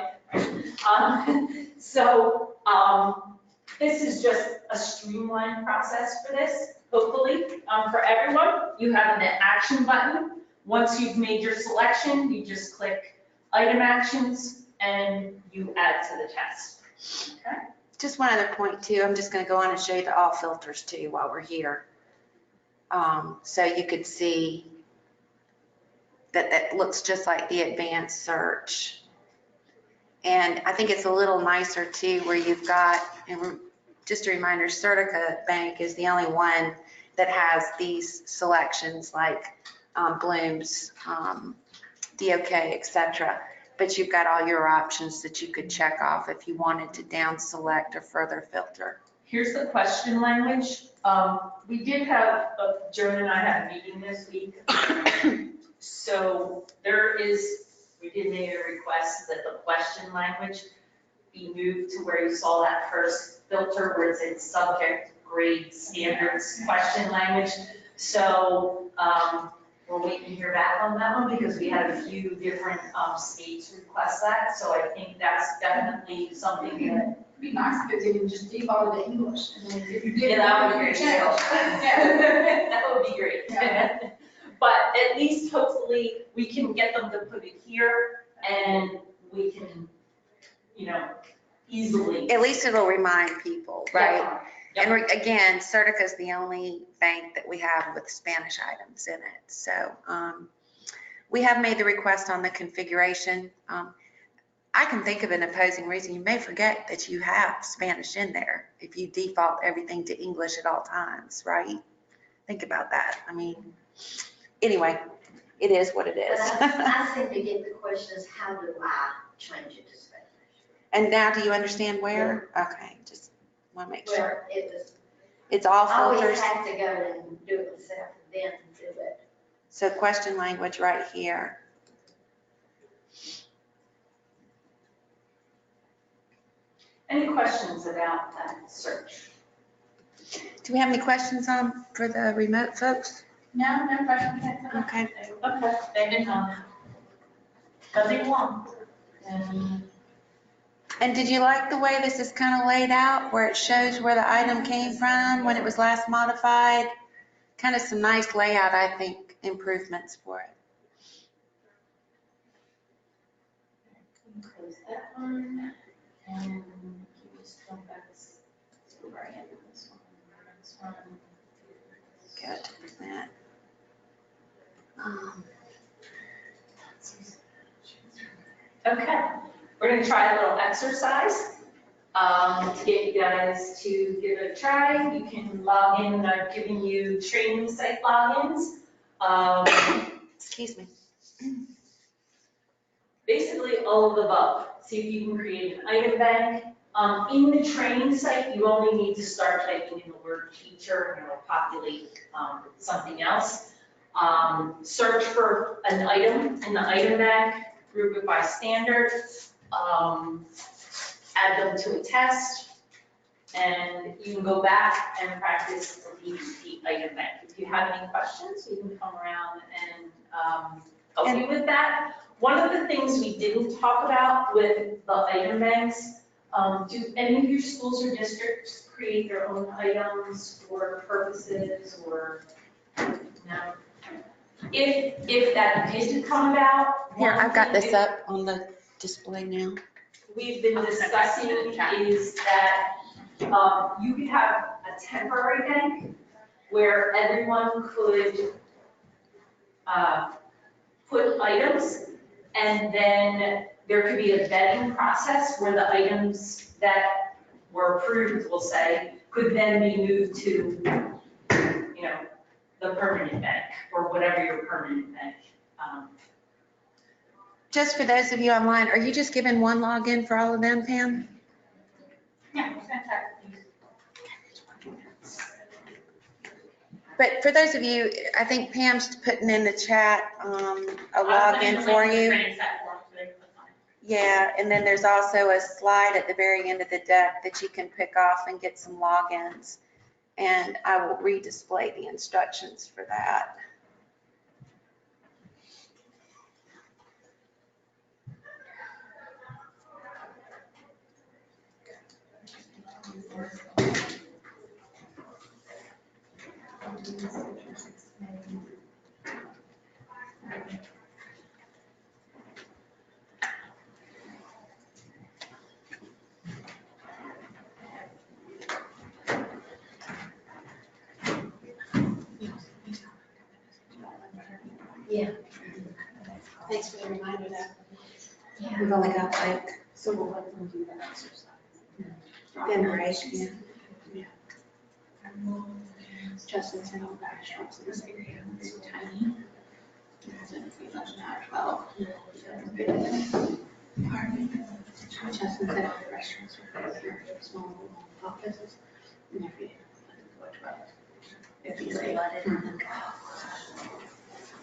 This is just a streamlined process for this, hopefully, for everyone. You have an action button. Once you've made your selection, you just click item actions and you add to the test. Okay? Just one other point too, I'm just gonna go on and show you the all filters too while we're here. So you could see that that looks just like the advanced search. And I think it's a little nicer too, where you've got, and just a reminder, Certica Bank is the only one that has these selections like Bloom's, DOK, etc. But you've got all your options that you could check off if you wanted to down select or further filter. Here's the question language. We did have, Joan and I had a meeting this week. So we did make a request that the question language be moved to where you saw that first filter where it said subject, grade, standards, question language. So we're waiting to hear back on that one because we had a few different states request that. So I think that's definitely something that. It'd be nice if it didn't just default to English. And then if you did, Yeah, that would be great. Yeah. That would be great. Yeah. But at least hopefully we can get them to put it here and we can, easily. At least it'll remind people, right? Yeah. And again, Certica is the only bank that we have with Spanish items in it. So we have made the request on the configuration. I can think of an opposing reason. You may forget that you have Spanish in there if you default everything to English at all times, right? Think about that. I mean, anyway, it is what it is. I seem to get the question is, how do I change it to Spanish? And now do you understand where? Okay, just want to make sure. Where it was, It's all I always filters. have to go and do it myself and then do it. So question language right here. Any questions about that search? Do we have any questions for the remote folks? No questions. Okay. Okay, they didn't know. Nothing wrong. And did you like the way this is kind of laid out, where it shows where the item came from, when it was last modified? Kind of some nice layout, I think, improvements for it. Close that one. And you just come back to where I am in this one. Good. That. Okay, we're gonna try a little exercise to get you guys to give it a try. You can log in, I've given you training site logins. Excuse me. Basically all of the above. See if you can create an item bank. In the training site, you only need to start typing in the word teacher and it'll populate something else. Search for an item in the item bank, group it by standard, add them to a test, and you can go back and practice the item bank. If you have any questions, we can come around and help you with that. One of the things we didn't talk about with the item banks, do any of your schools or districts create their own items for purposes or no? If that did come about. Here, I've got this up on the display now. We've been discussing is that you could have a temporary bank where everyone could put items, and then there could be a vetting process where the items that were approved, we'll say, could then be moved to, you know, the permanent bank, or whatever your permanent bank. Just for those of you online, are you just giving one login for all of them, Pam? Yeah, fantastic. But for those of you, I think Pam's putting in the chat a login for you. Yeah, and then there's also a slide at the very end of the deck that you can pick off and get some logins. And I will redisplay the instructions for that. Yeah. Thanks for the reminder that. We've only got like, So we'll let them do that exercise. Then right, yeah. Justin said all that shops in this area, it's so tiny. Justin said all the restaurants are here, small offices, and if you, if you say.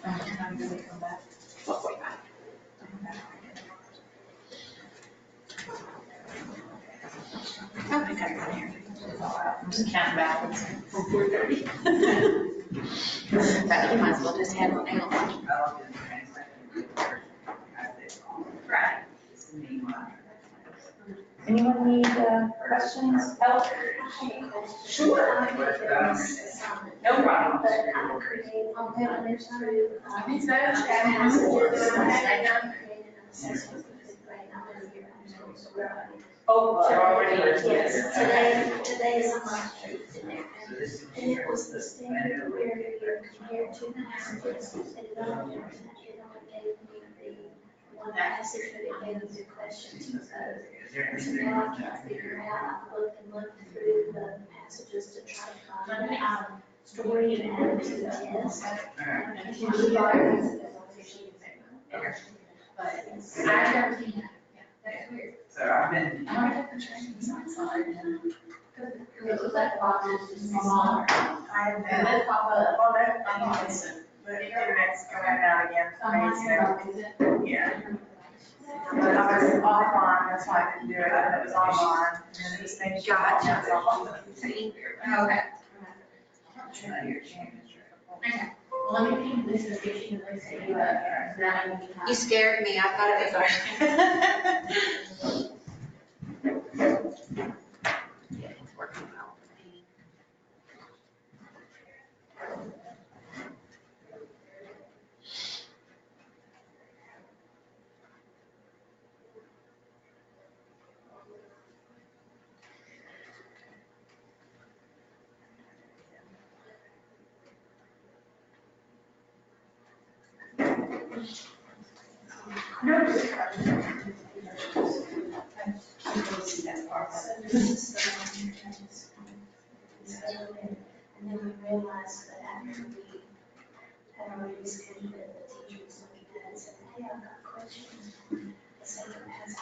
I'm gonna come back. What, wait, Oh, I got it right here. I'm just counting backwards. 4:30. but you might as well just head on out. Right. Anyone need questions, help? Sure. No problem. But I'm creating, I'm going through. It's better to Created have an assessment for the grade on the year. Oh, they're already, Yes, today is a month in there. And it was the standard where you're compared to passages. And it only gave me the one passage, but it gave me the questions for those. So now I can't figure out, I looked through the passages to try to find the story and add it to the test. I've never seen that. That's weird. So I've been, I wonder if the training's outside. It looks like the box is just smaller. I have that pop up. Well, that, the internet's going out again for me, so, yeah. But I was offline, that's why I couldn't do it, and it was online, and it was making sure all that's off. Okay. Okay. Well, let me ping this and see if she can really set you up. So that way we can have- You scared me, I thought it was ours. Yeah, it's working well. And then we realized that after we had already scheduled it, the teacher was looking at it and said, hey, I've got questions on the second passage,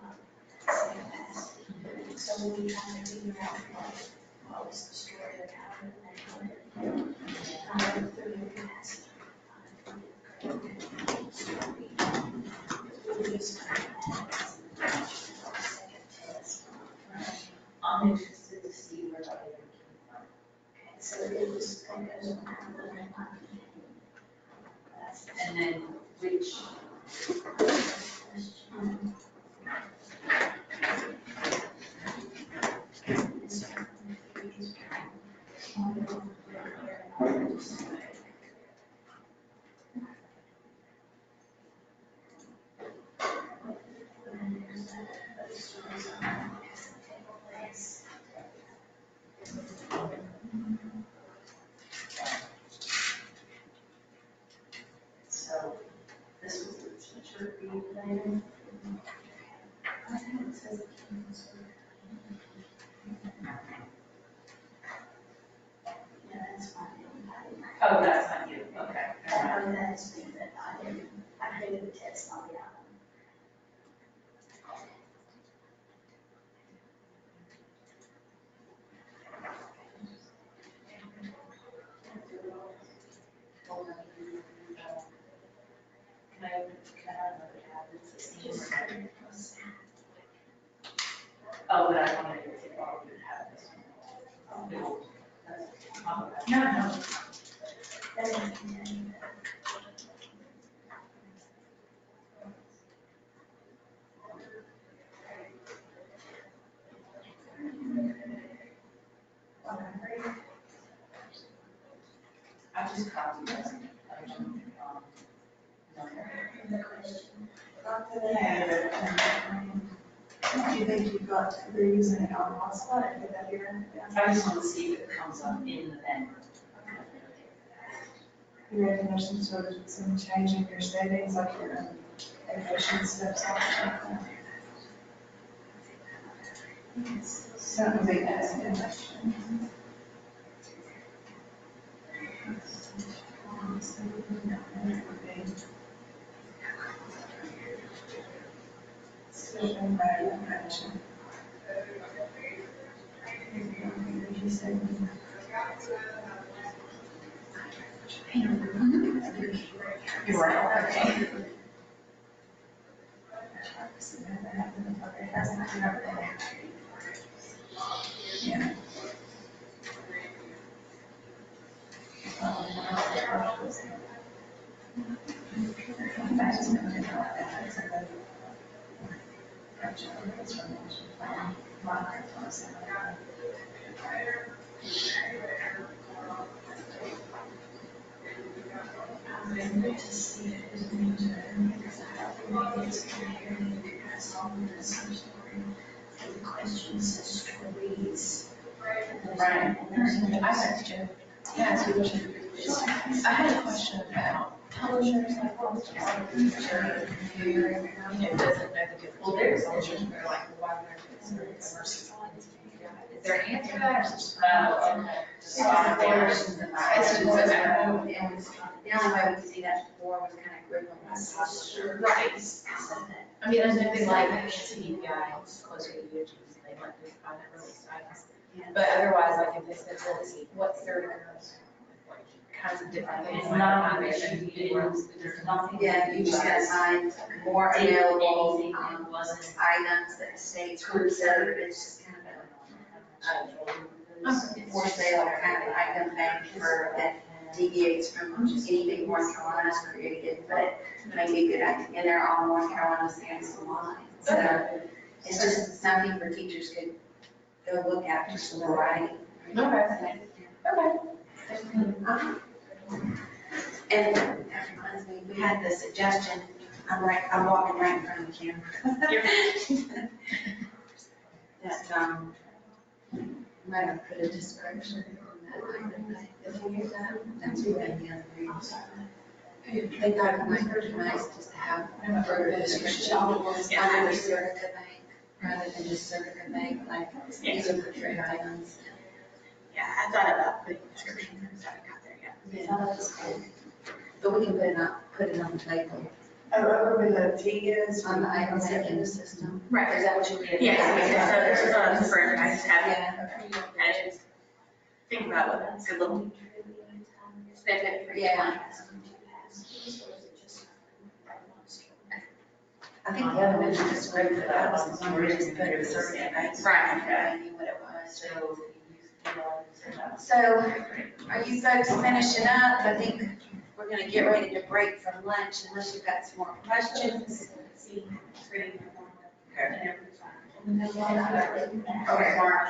but second passage. So we were trying to figure out what was the story that happened and I went through every passage. We just kind of had a second test. I'm interested to see where the item came from. Okay, so it was kind of goes on how the red line. And then which, So Oh, but I wanted to see what we would have this one. No, no. I just copied this. Do you think you've got, they're using it on hotspot, and that here? I just want to see if it comes up in the thing. You reckon there's some sort of, some change in your settings, like your vacation steps off? Something like that. You're right, okay. Yeah. Right. I asked you. Yeah, so I had a question about publishers, like, what was the computer, doesn't know the difference. Well, there's publishers that are like, why would I do this? Is there an answer to that, or is it just? Software. It's just, the only way we could see that before was kind of group them. Right. I mean, there's nothing like CDPI, it's closer to UGs, they might just find that release items. But otherwise, like if this is release, what's their, like, kinds of different things. It's like not that, really, they there's nothing. Yeah, you just gotta find more available Anything that wasn't. items that stay exclusive, it's just kind of a for sale kind of item bank for that deviates from anything North Carolina's created, but maybe good, and they're all North Carolina standards aligned. So it's just something for teachers could go look at, just a variety. Okay. Okay. And that reminds me, we had the suggestion, I'm walking right in front of the camera. That, might have put a description in that item, if you hear that, that's what the other reads. They thought it might be nice just to have a description under the Certica Bank, rather than just Certica Bank, like, these are portrait items. Yeah, I thought about putting a description, I haven't got there yet. Yeah, that's cool. But we can put it on the table, Oh, over where the T is. on the items in the system. Right. Is that what you did? Yeah, so this is what I was referring to, I just haven't, Yeah. I didn't think about what a good little snippet for each Yeah. one. I think the other one was just great, but that was the one where we just put a certain bank. Right. I knew what it was. So, are you folks finishing up? I think we're gonna get ready to break for lunch unless you've got some more questions. Okay, Mark.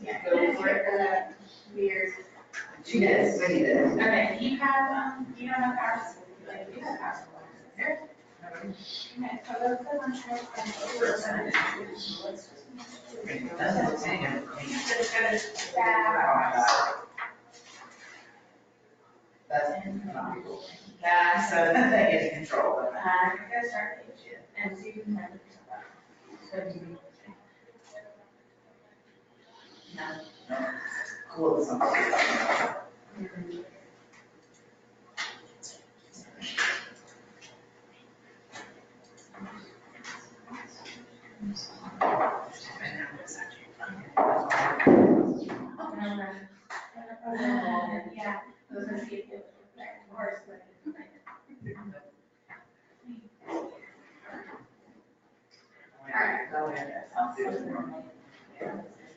Yeah. Go for it. Weird. She does, what he does. Okay, do you have power? Like, do you have power? There? Okay, so let's put on track. Just go to staff. Yeah, so they get control of that. Go start page and see if you can find it. Cool. Yeah. I was gonna see if it was there. Or is it- All right,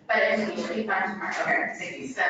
But it should be fine tomorrow. Okay. So.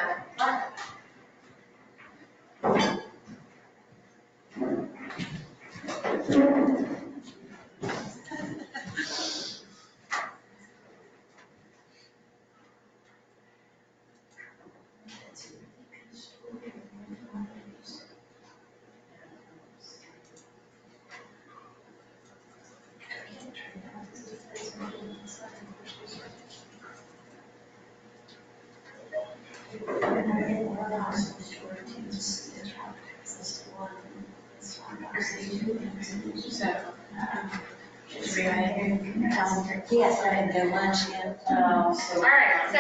Yes, I didn't go lunch yet. All right, so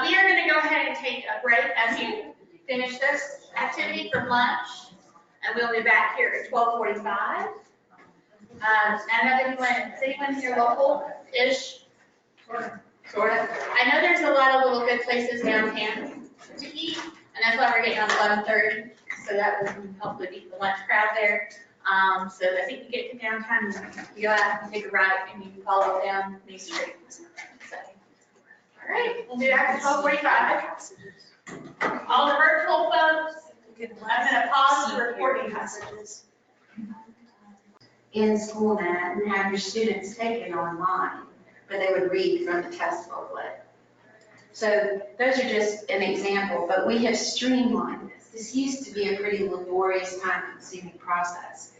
we are going to go ahead and take a break as you finish this activity for lunch, and we'll be back here at 12:45. And is anyone here local-ish? Sort of. I know there's a lot of little good places downtown to eat, and that's why we're getting on 11:30, so that will hopefully beat the lunch crowd there. So I think you get to downtown, you go out and take a right, and you can follow down Main Street. So, all right, we'll do that at 12:45. All the virtual folks, I'm gonna pause the recording messages. In Schoolnet and have your students take it online, but they would read from the test booklet. So those are just an example, but we have streamlined this. This used to be a pretty laborious, time-consuming process.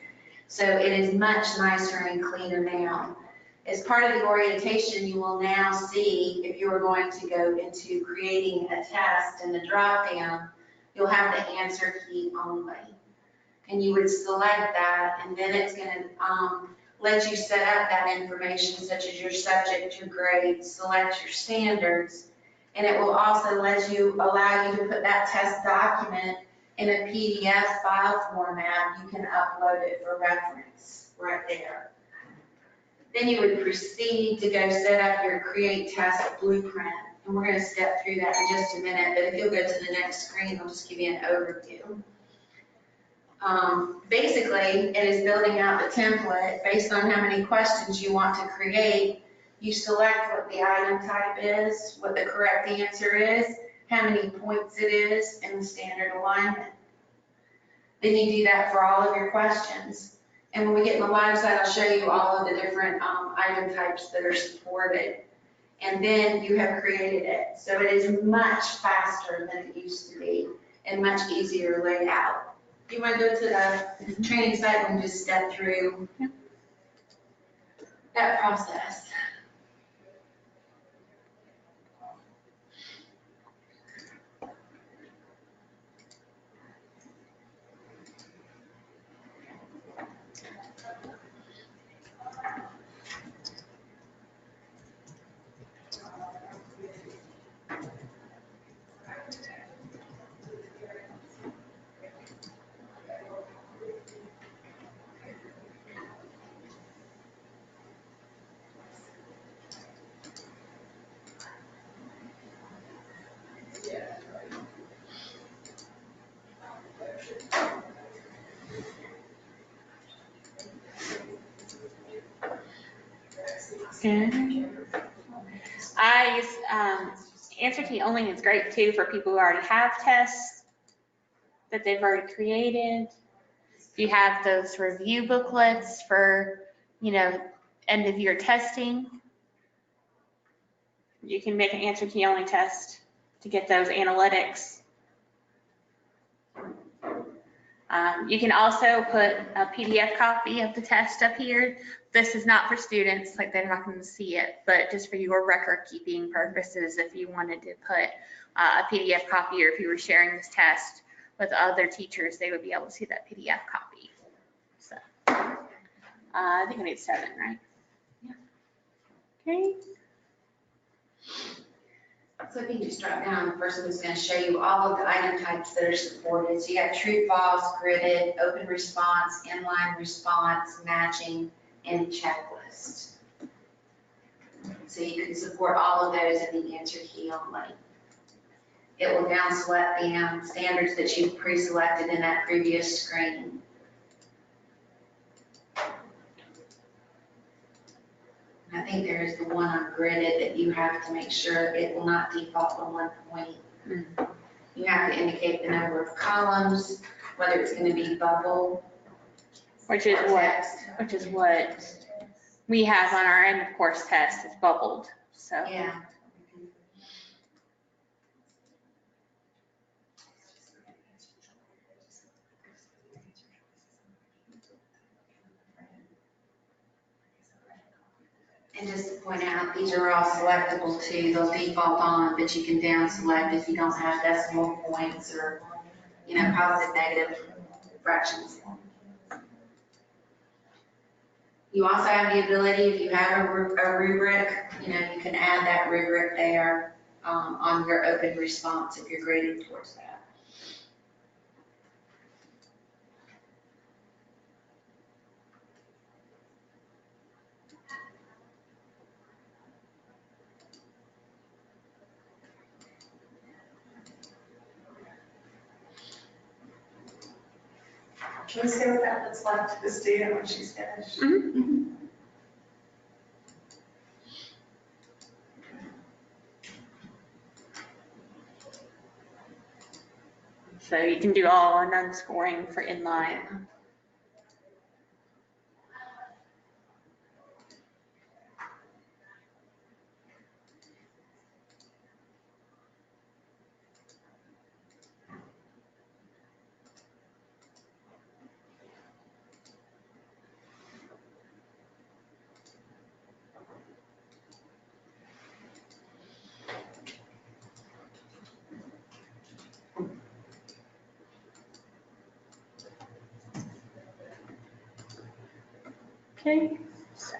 So it is much nicer and cleaner now. As part of the orientation, you will now see, if you are going to go into creating a test in the drop-down, you'll have the answer key only. And you would select that, and then it's going to let you set up that information, such as your subject, your grades, select your standards, and it will also allow you to put that test document in a PDF file format. You can upload it for reference right there. Then you would proceed to go set up your Create Test Blueprint, and we're going to step through that in just a minute, but if you'll go to the next screen, I'll just give you an overview. Basically, it is building out the template based on how many questions you want to create. You select what the item type is, what the correct answer is, how many points it is, and the standard alignment. Then you do that for all of your questions. And when we get in the live site, I'll show you all of the different item types that are supported. And then you have created it. So it is much faster than it used to be and much easier laid out. You want to go to the training site and just step through that process. I use answer key only is great too for people who already have tests that they've already created. If you have those review booklets for, end of year testing, you can make an answer key only test to get those analytics. You can also put a PDF copy of the test up here. This is not for students, like they're not going to see it, but just for your record keeping purposes, if you wanted to put a PDF copy, or if you were sharing this test with other teachers, they would be able to see that PDF copy. So I think I need 7, right? Yeah. Okay. So if you just drop down, the first one's going to show you all of the item types that are supported. So you got true, false, gridded, open response, inline response, matching, and checklist. So you can support all of those in the answer key only. It will down select the standards that you've pre-selected in that previous screen. think there's the one on gridded that you have to make sure it will not default to 1 point. You have to indicate the number of columns, whether it's gonna be bubble. Which is what we have on our end of course test. It's bubbled, so. Yeah. And just to point out, these are all selectable too. They'll default on, but you can down select if you don't have decimal points or, positive, negative fractions. You also have the ability, if you have a rubric, you can add that rubric there on your open response if you're grading towards that. Can we say what that looks like to the student when she's finished? So you can do all or none scoring for inline. Okay, so.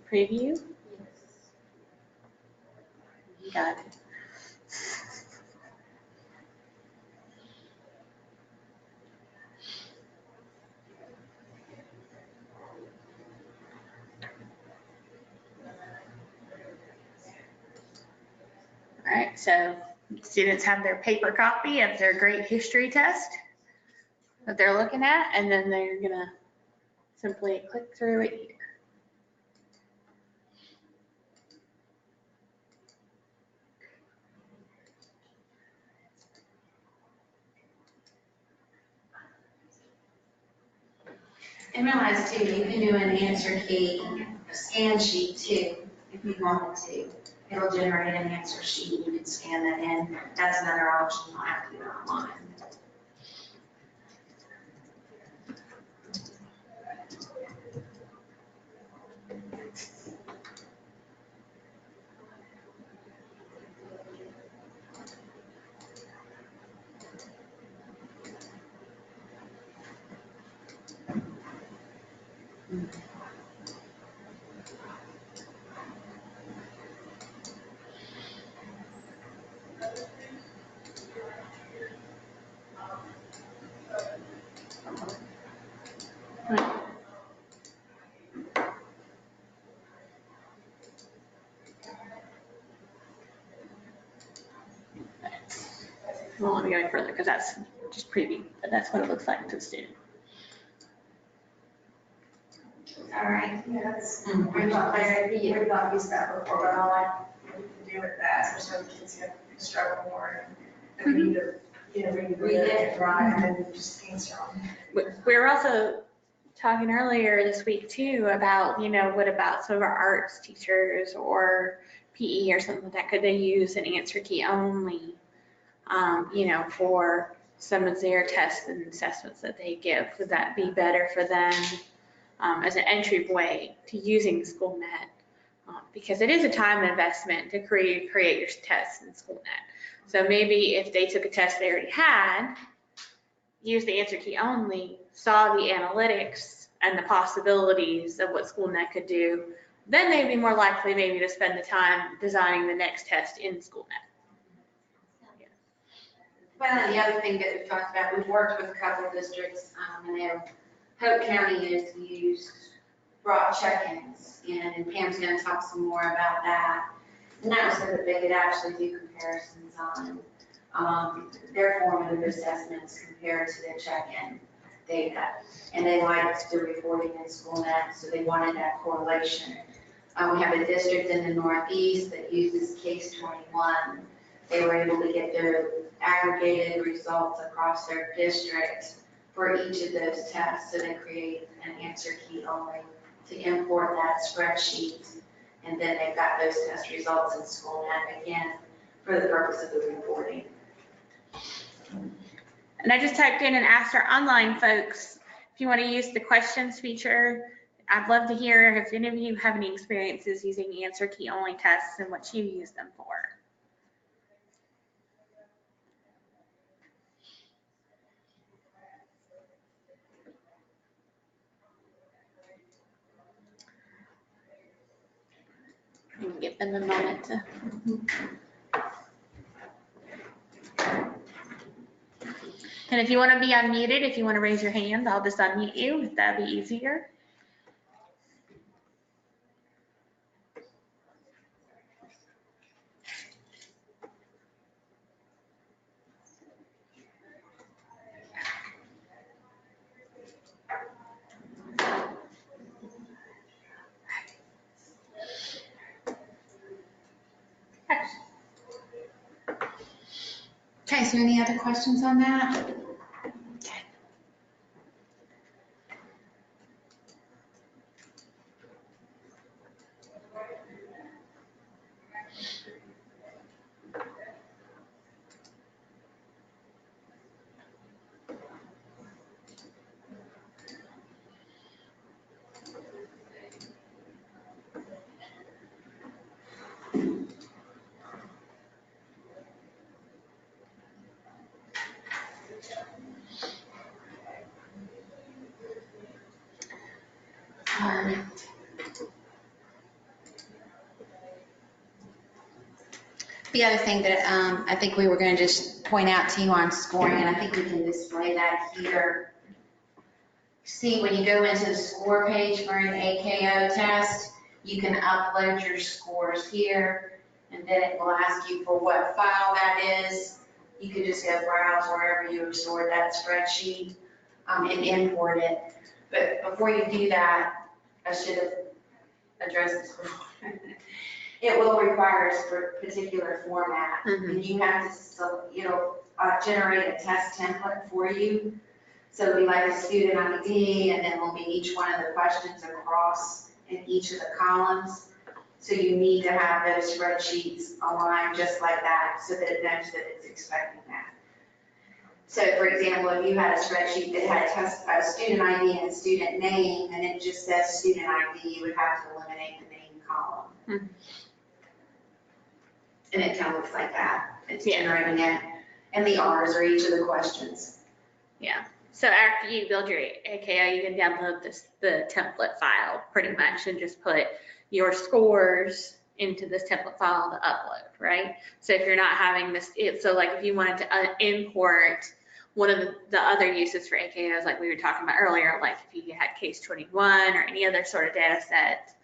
Preview. You got it. All right, so students have their paper copy of their grade history test that they're looking at, and then they're gonna simply click through it here. And realize too, you can do an answer key, a scan sheet too, if you wanted to. It'll generate an answer sheet, you can scan that in. That's another option, you'll have to do it online. Won't let me go any further because that's just preview, but that's what it looks like to the student. All right. Yes. We've got clarity. We've not used that before, but I like what we can do with that, especially when kids have struggle more and we need to, read it right and then just answer them. We were also talking earlier this week too about, what about some of our arts teachers or PE or something like that? Could they use an answer key only, for some of their tests and assessments that they give? Would that be better for them as an entryway to using Schoolnet? Because it is a time investment to create your tests in Schoolnet. So maybe if they took a test they already had, used the answer key only, saw the analytics and the possibilities of what Schoolnet could do, then they'd be more likely maybe to spend the time designing the next test in Schoolnet. Well, the other thing that we've talked about, we've worked with a couple of districts, and Hope County has used broad check-ins, and Pam's gonna talk some more about that. And that was so that they could actually do comparisons on their formative assessments compared to their check-in data. And they liked the reporting in Schoolnet, so they wanted that correlation. We have a district in the Northeast that uses Case 21. They were able to get their aggregated results across their district for each of those tests. So they create an answer key only to import that spreadsheet. And then they've got those test results in Schoolnet again for the purpose of the reporting. And I just typed in and asked our online folks if you want to use the questions feature. I'd love to hear if any of you have any experiences using answer key only tests and what you use them for. You can give them a moment to. And if you want to be unmuted, if you want to raise your hand, I'll just unmute you, if that'd be easier. Okay, so any other questions on that? The other thing that I think we were going to just point out to you on scoring, and I think we can display that here. See, when you go into the score page for an AKO test, you can upload your scores here, and then it will ask you for what file that is. You can just go browse wherever you have stored that spreadsheet and import it. But before you do that, I should have addressed this before. It will require a particular format, and you have to, so it'll generate a test template for you. So it'll be like a student ID, and then will be each one of the questions across in each of the columns. So you need to have those spreadsheets aligned just like that, so that it knows that it's expecting that. So for example, if you had a spreadsheet that had a student ID and student name, and it just says student ID, you would have to eliminate the name column. And it kind of looks like that. It's generating it. And the R's are each of the questions. Yeah. So after you build your AKO, you can download the template file pretty much and just put your scores into this template file to upload, right? So if you're not having this, so like if you wanted to import one of the other uses for AKOs, like we were talking about earlier, like if you had Case 21 or any other sort of data set,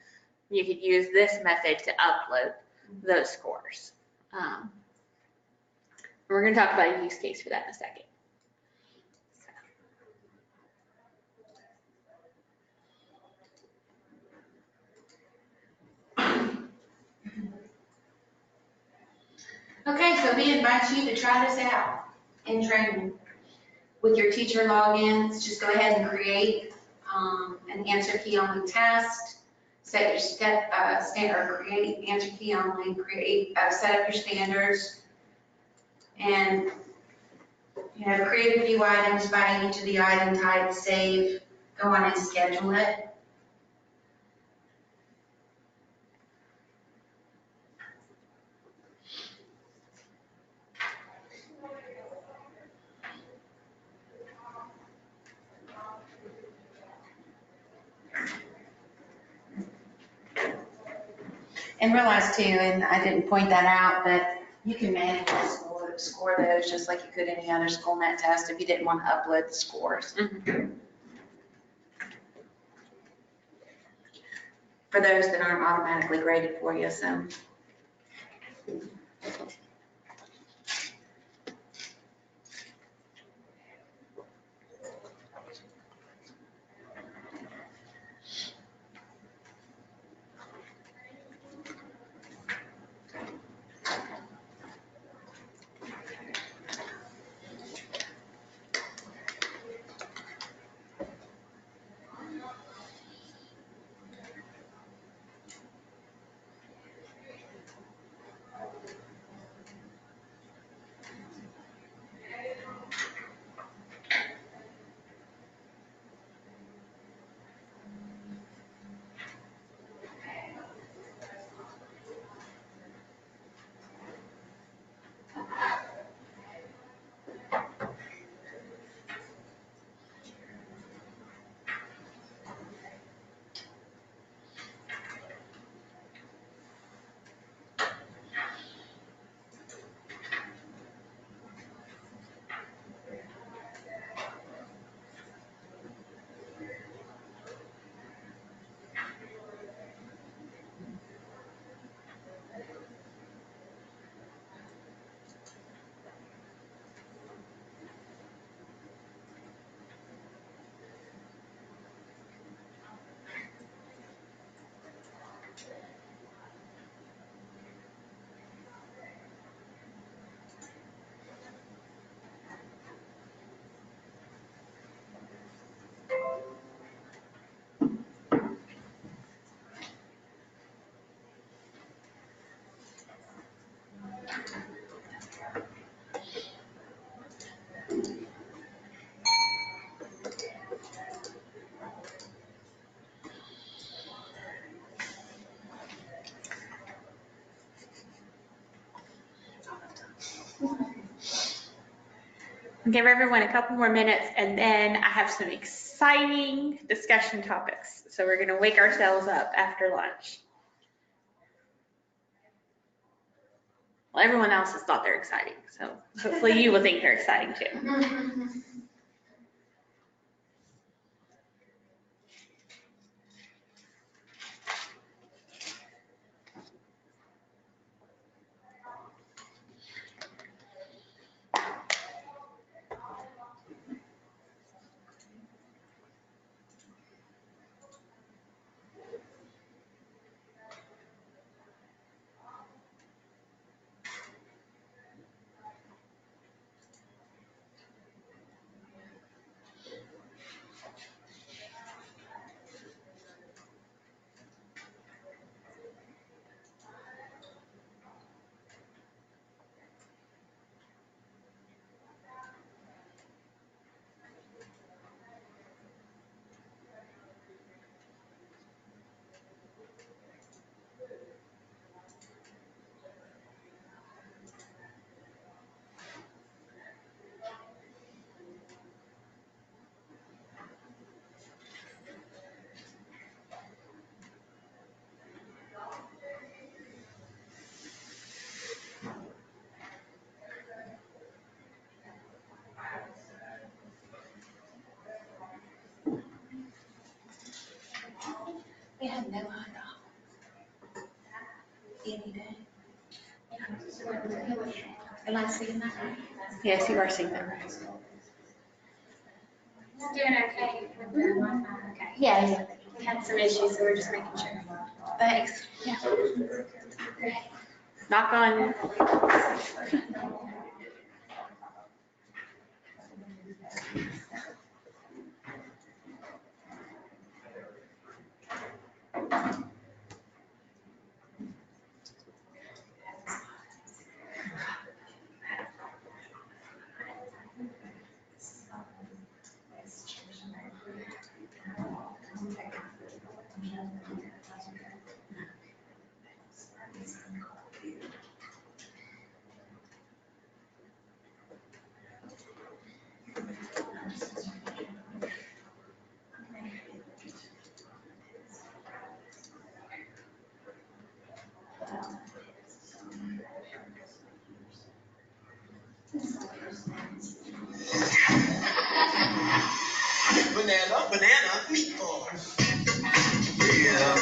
you could use this method to upload those scores. We're going to talk about a use case for that in a second. Okay, so we invite you to try this out in training. With your teacher logins, just go ahead and create an answer key only test. Set your create answer key only, set up your standards, and create a few items by each of the item types, save, go on and schedule it. And realize too, and I didn't point that out, but you can manually score those just like you could any other Schoolnet test if you didn't want to upload the scores. For those that aren't automatically graded for you, so. Give everyone a couple more minutes, and then I have some exciting discussion topics. So we're gonna wake ourselves up after lunch. Well, everyone else has thought they're exciting, so hopefully you will think they're exciting too. We have no hot dog. Any day. Am I seeing that right? Yes, you are seeing that right. Doing okay. Okay. Yeah. We had some issues, so we're just making sure. Thanks. Knock on. Banana meatballs. Yeah.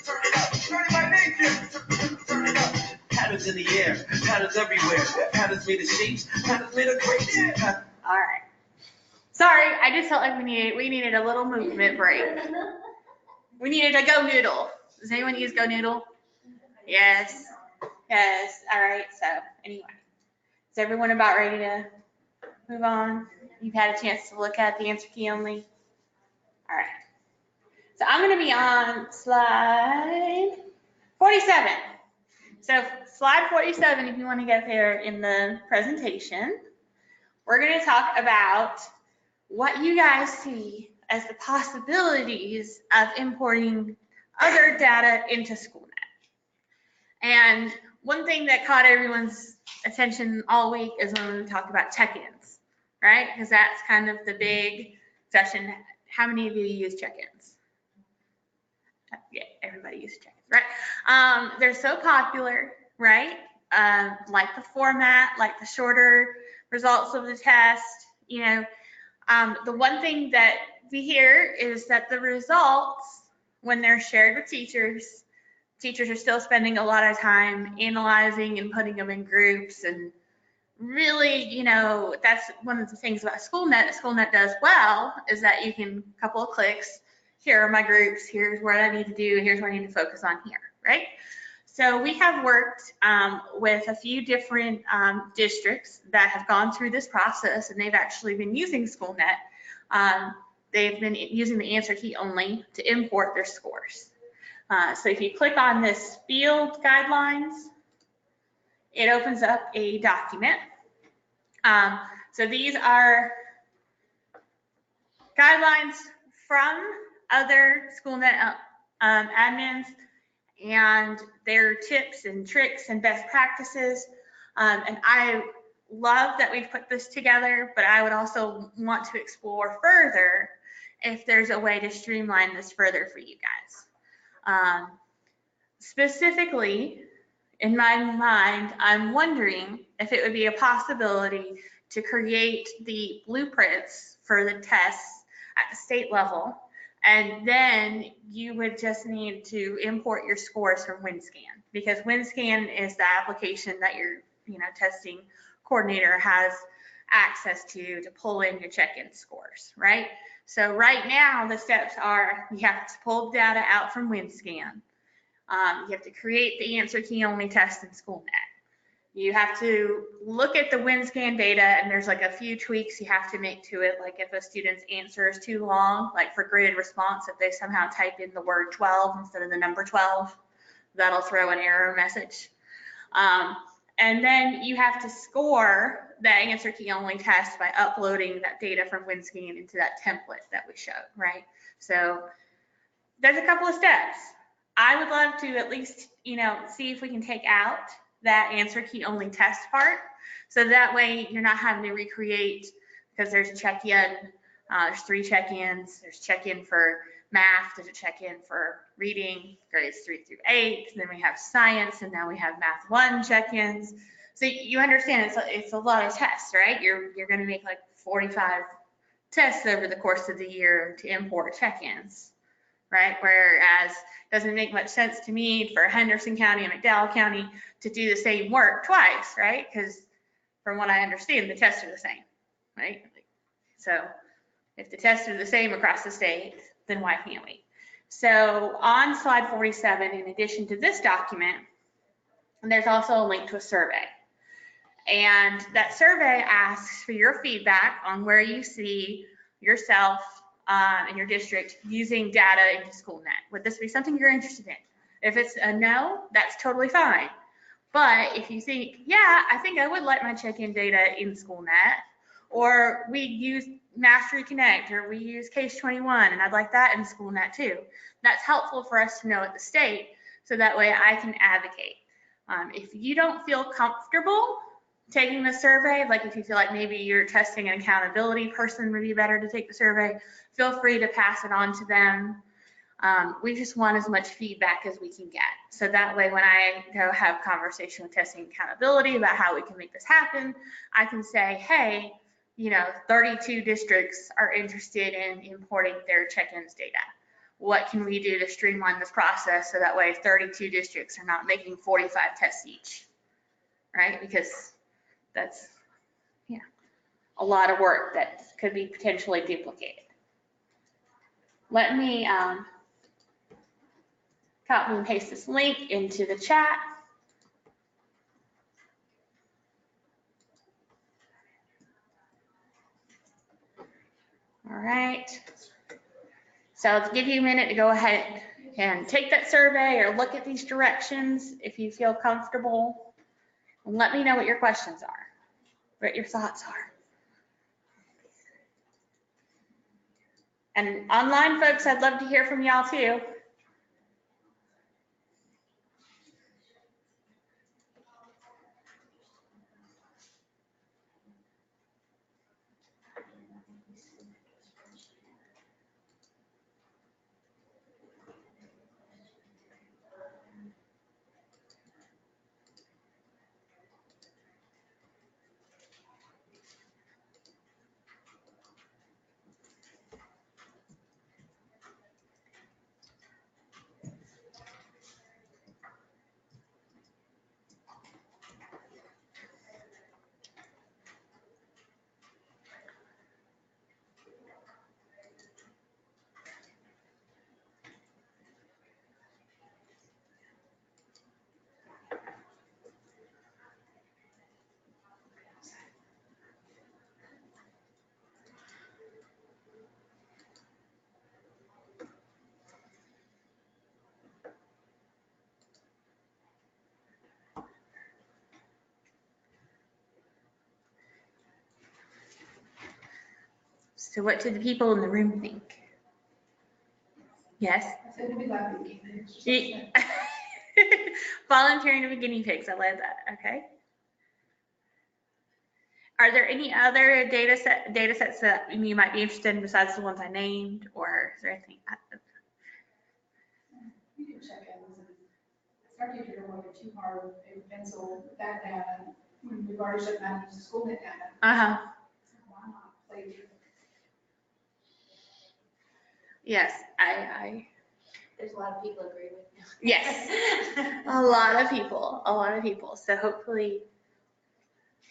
Turn it Patterns in the air, patterns everywhere. Patterns made of shapes, patterns made of great. All right. Sorry, I just felt like we needed a little movement break. We needed a Go Noodle. Does anyone use Go Noodle? Yes. Yes. All right. So anyway, is everyone about ready to move on? You've had a chance to look at the answer key only. All right. So I'm going to be on slide 47. So slide 47, if you want to get there in the presentation, we're going to talk about what you guys see as the possibilities of importing other data into Schoolnet. And one thing that caught everyone's attention all week is when we talked about check-ins, right? Because that's kind of the big session. How many of you use check-ins? Yeah, everybody uses check-ins, right? They're so popular, right? Like the format, like the shorter results of the test, you know. The one thing that we hear is that the results, when they're shared with teachers are still spending a lot of time analyzing and putting them in groups. And really, you know, that's one of the things about Schoolnet. Schoolnet does well is that you can, a couple of clicks, here are my groups, here's what I need to do, here's what I need to focus on here, right? So we have worked with a few different districts that have gone through this process, and they've actually been using Schoolnet. They've been using the answer key only to import their scores. So if you click on this field guidelines, it opens up a document. So these are guidelines from other Schoolnet admins, and their tips and tricks and best practices. And I love that we've put this together, but I would also want to explore further if there's a way to streamline this further for you guys. Specifically, in my mind, I'm wondering if it would be a possibility to create the blueprints for the tests at the state level, and then you would just need to import your scores from WinScan, because WinScan is the application that your testing coordinator has access to pull in your check-in scores, right? So right now the steps are you have to pull data out from WinScan. You have to create the answer key only test in Schoolnet. You have to look at the WinScan data, and there's like a few tweaks you have to make to it. Like if a student's answer is too long, like for graded response, if they somehow type in the word 12 instead of the number 12, that'll throw an error message. And then you have to score that answer key only test by uploading that data from WinScan into that template that we showed, right? So there's a couple of steps. I would love to at least, see if we can take out that answer key only test part. So that way you're not having to recreate, because there's a check-in, there's 3 check-ins, there's check-in for math, there's a check-in for reading, grades 3 through 8, then we have science, and now we have math 1 check-ins. So you understand it's a lot of tests, right? You're gonna make like 45 tests over the course of the year to import check-ins, right? Whereas it doesn't make much sense to me for Henderson County and McDowell County to do the same work twice, right? Because from what I understand, the tests are the same, right? So if the tests are the same across the state, then why can't we? So on slide 47, in addition to this document, there's also a link to a survey. And that survey asks for your feedback on where you see yourself in your district using data into Schoolnet. Would this be something you're interested in? If it's a no, that's totally fine. But if you think, yeah, I think I would like my check-in data in Schoolnet, or we use Mastery Connect, or we use Case 21, and I'd like that in Schoolnet too. That's helpful for us to know at the state, so that way I can advocate. If you don't feel comfortable taking the survey, like if you feel like maybe your testing and accountability person would be better to take the survey, feel free to pass it on to them. We just want as much feedback as we can get. So that way, when I go have conversation with testing accountability about how we can make this happen, I can say, hey, 32 districts are interested in importing their check-ins data. What can we do to streamline this process so that way 32 districts are not making 45 tests each, right? Because that's, a lot of work that could be potentially duplicated. Let me copy and paste this link into the chat. All right. So I'll give you a minute to go ahead and take that survey or look at these directions if you feel comfortable. And let me know what your questions are, what your thoughts are. And online folks, I'd love to hear from y'all too. So what do the people in the room think? Yes? I said it'd be like the guinea pigs. Volunteering to be guinea pigs, I love that, okay. Are there any other data sets that you might be interested in besides the ones I named, or is there anything? You can check in and start to figure out too hard and pencil that data when we've already shut down the Schoolnet data. Uh-huh. Why not play with it? Yes, I. There's a lot of people agree with you. Yes, a lot of people. So hopefully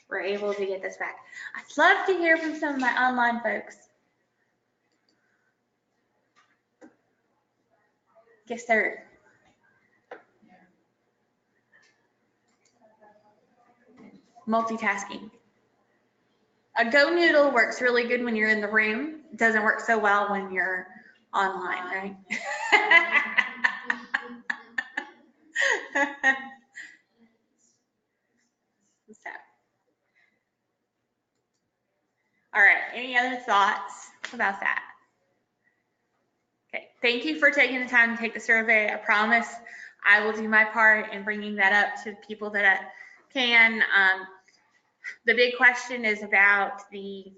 we're able to get this back. I'd love to hear from some of my online folks. Guess they're multitasking. A Go Noodle works really good when you're in the room. It doesn't work so well when you're online, right? So. All right, any other thoughts about that? Okay, thank you for taking the time to take the survey. I promise I will do my part in bringing that up to people that can. The big question is about the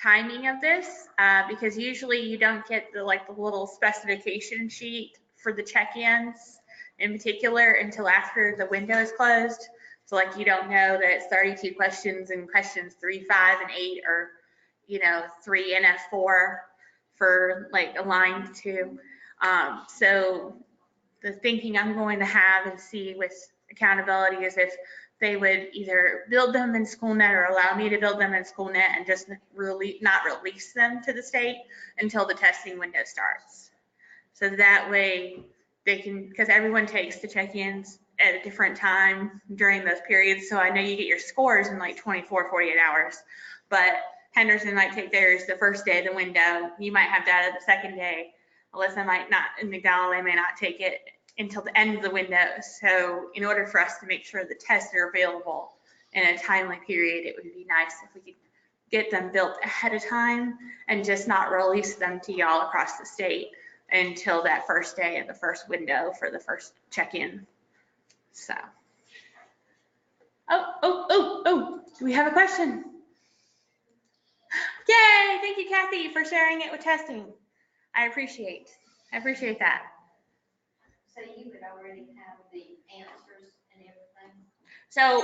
timing of this, because usually you don't get the little specification sheet for the check-ins in particular until after the window is closed. So you don't know that it's 32 questions and questions 3, 5, and 8 are, 3 and F4 for aligned to. So the thinking I'm going to have and see with accountability is if they would either build them in Schoolnet or allow me to build them in Schoolnet and just not release them to the state until the testing window starts. So that way they can, because everyone takes the check-ins at a different time during those periods. So I know you get your scores in 24, 48 hours, but Henderson might take theirs the first day of the window. You might have data the second day. Alyssa might not, and McDowell, they may not take it until the end of the window. So in order for us to make sure the tests are available in a timely period, it would be nice if we could get them built ahead of time and just not release them to y'all across the state until that first day of the first window for the first check-in. So, oh, do we have a question? Yay, thank you, Kathy, for sharing it with testing. I appreciate that. So you would already have the answers and everything? So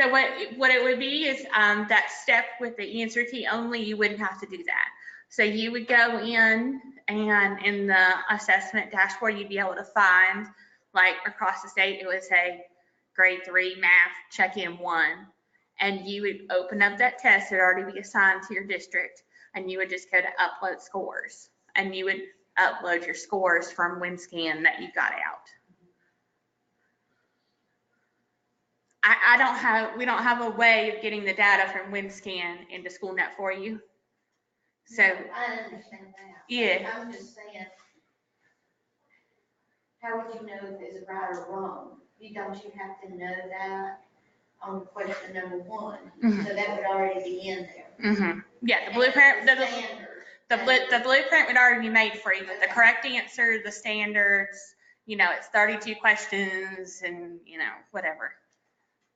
what it would be is that step with the answer key only, you wouldn't have to do that. So you would go in and in the assessment dashboard, you'd be able to find across the state, it would say grade 3 math check-in 1, and you would open up that test that would already be assigned to your district, and you would just go to upload scores, and you would upload your scores from WinScan that you got out. We don't have a way of getting the data from WinScan into Schoolnet for you. So, I understand that. yeah. I'm just saying, how would you know if it's right or wrong? Don't you have to know that on question number 1? Mhm. So that would already be in there. Mm-hmm. Yeah, the blueprint, the Standard. blueprint would already be made for you with the correct answer, the standards, it's 32 questions and, whatever.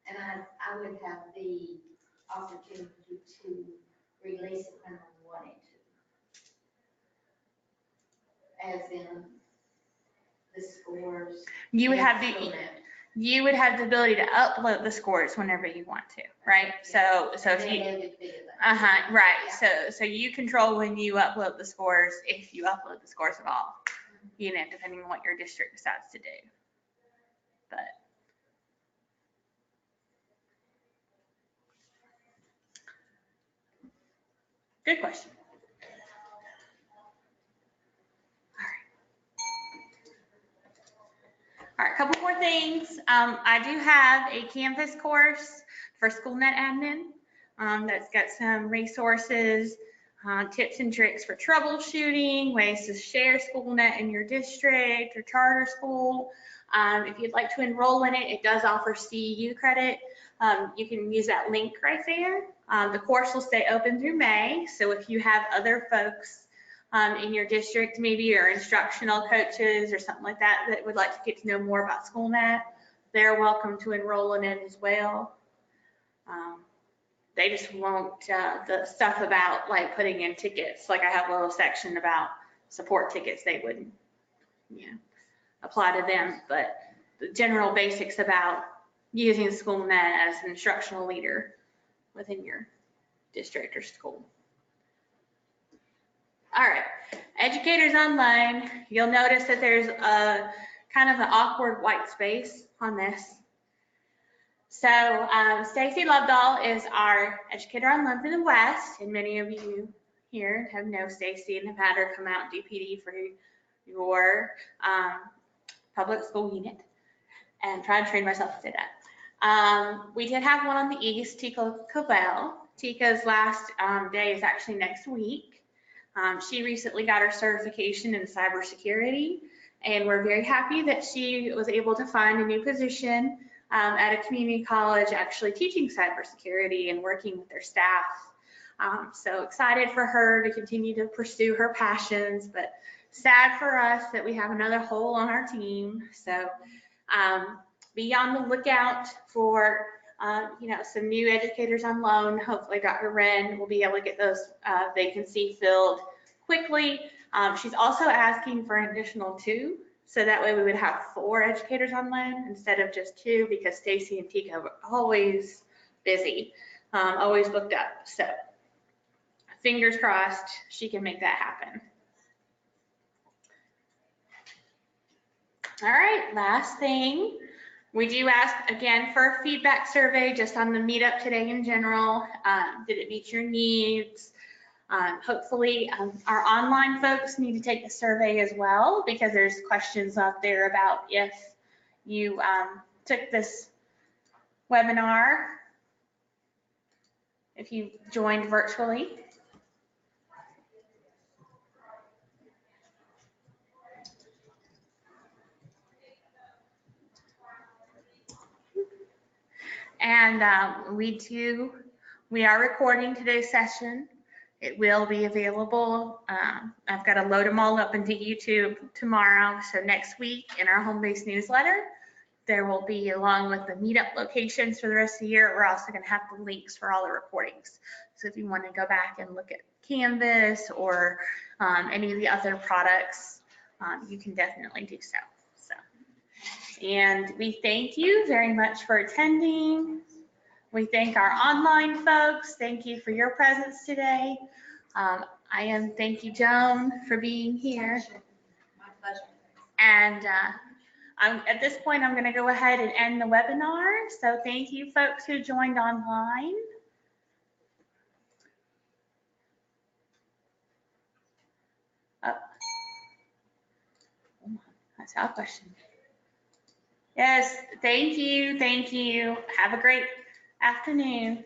And I would have the opportunity to release it when I wanted to. As in the scores. You would in have Schoolnet. you would have the ability to upload the scores whenever you want to, right? So if And you, then they would figure that. right. So you control when you upload the scores, if you upload the scores at all, depending on what your district decides to do. But good question. All right, a couple more things. I do have a Canvas course for Schoolnet admin that's got some resources, tips and tricks for troubleshooting, ways to share Schoolnet in your district or charter school. If you'd like to enroll in it, it does offer CEU credit. You can use that link right there. The course will stay open through May, so if you have other folks in your district, maybe, or instructional coaches or something like that that would like to get to know more about Schoolnet, they're welcome to enroll in it as well. They just won't, the stuff about like putting in tickets, like I have a little section about support tickets, they wouldn't, apply to them, but the general basics about using Schoolnet as an instructional leader within your district or school. All right, Educators Online, you'll notice that there's a kind of an awkward white space on this. So Stacy Lovedahl is our Educator Online for the West, and many of you here have known Stacy and have had her come out and do PD for your public school unit, and try to train myself to do that. We did have one on the East, Tika Cobell. Tika's last day is actually next week. She recently got her certification in cybersecurity, and we're very happy that she was able to find a new position at a community college actually teaching cybersecurity and working with their staff. So excited for her to continue to pursue her passions, but sad for us that we have another hole on our team. So be on the lookout for some new educators on loan. Hopefully Dr. Wren will be able to get those vacancies filled quickly. She's also asking for an additional 2, so that way we would have 4 educators on loan instead of just 2, because Stacy and Tika are always busy, always booked up. So fingers crossed she can make that happen. All right, last thing. We do ask again for a feedback survey just on the meetup today in general. Did it meet your needs? Hopefully our online folks need to take the survey as well, because there's questions out there about if you took this webinar, if you joined virtually. And we are recording today's session. It will be available. I've got to load them all up into YouTube tomorrow. So next week in our home-based newsletter, there will be, along with the meetup locations for the rest of the year, we're also going to have the links for all the recordings. So if you want to go back and look at Canvas or any of the other products, you can definitely do so. And we thank you very much for attending. We thank our online folks. Thank you for your presence today. Thank you, Joan, for being here. My pleasure. And At this point, I'm going to go ahead and end the webinar. So thank you folks who joined online. Oh. I saw a question. Yes, thank you. Thank you. Have a great afternoon.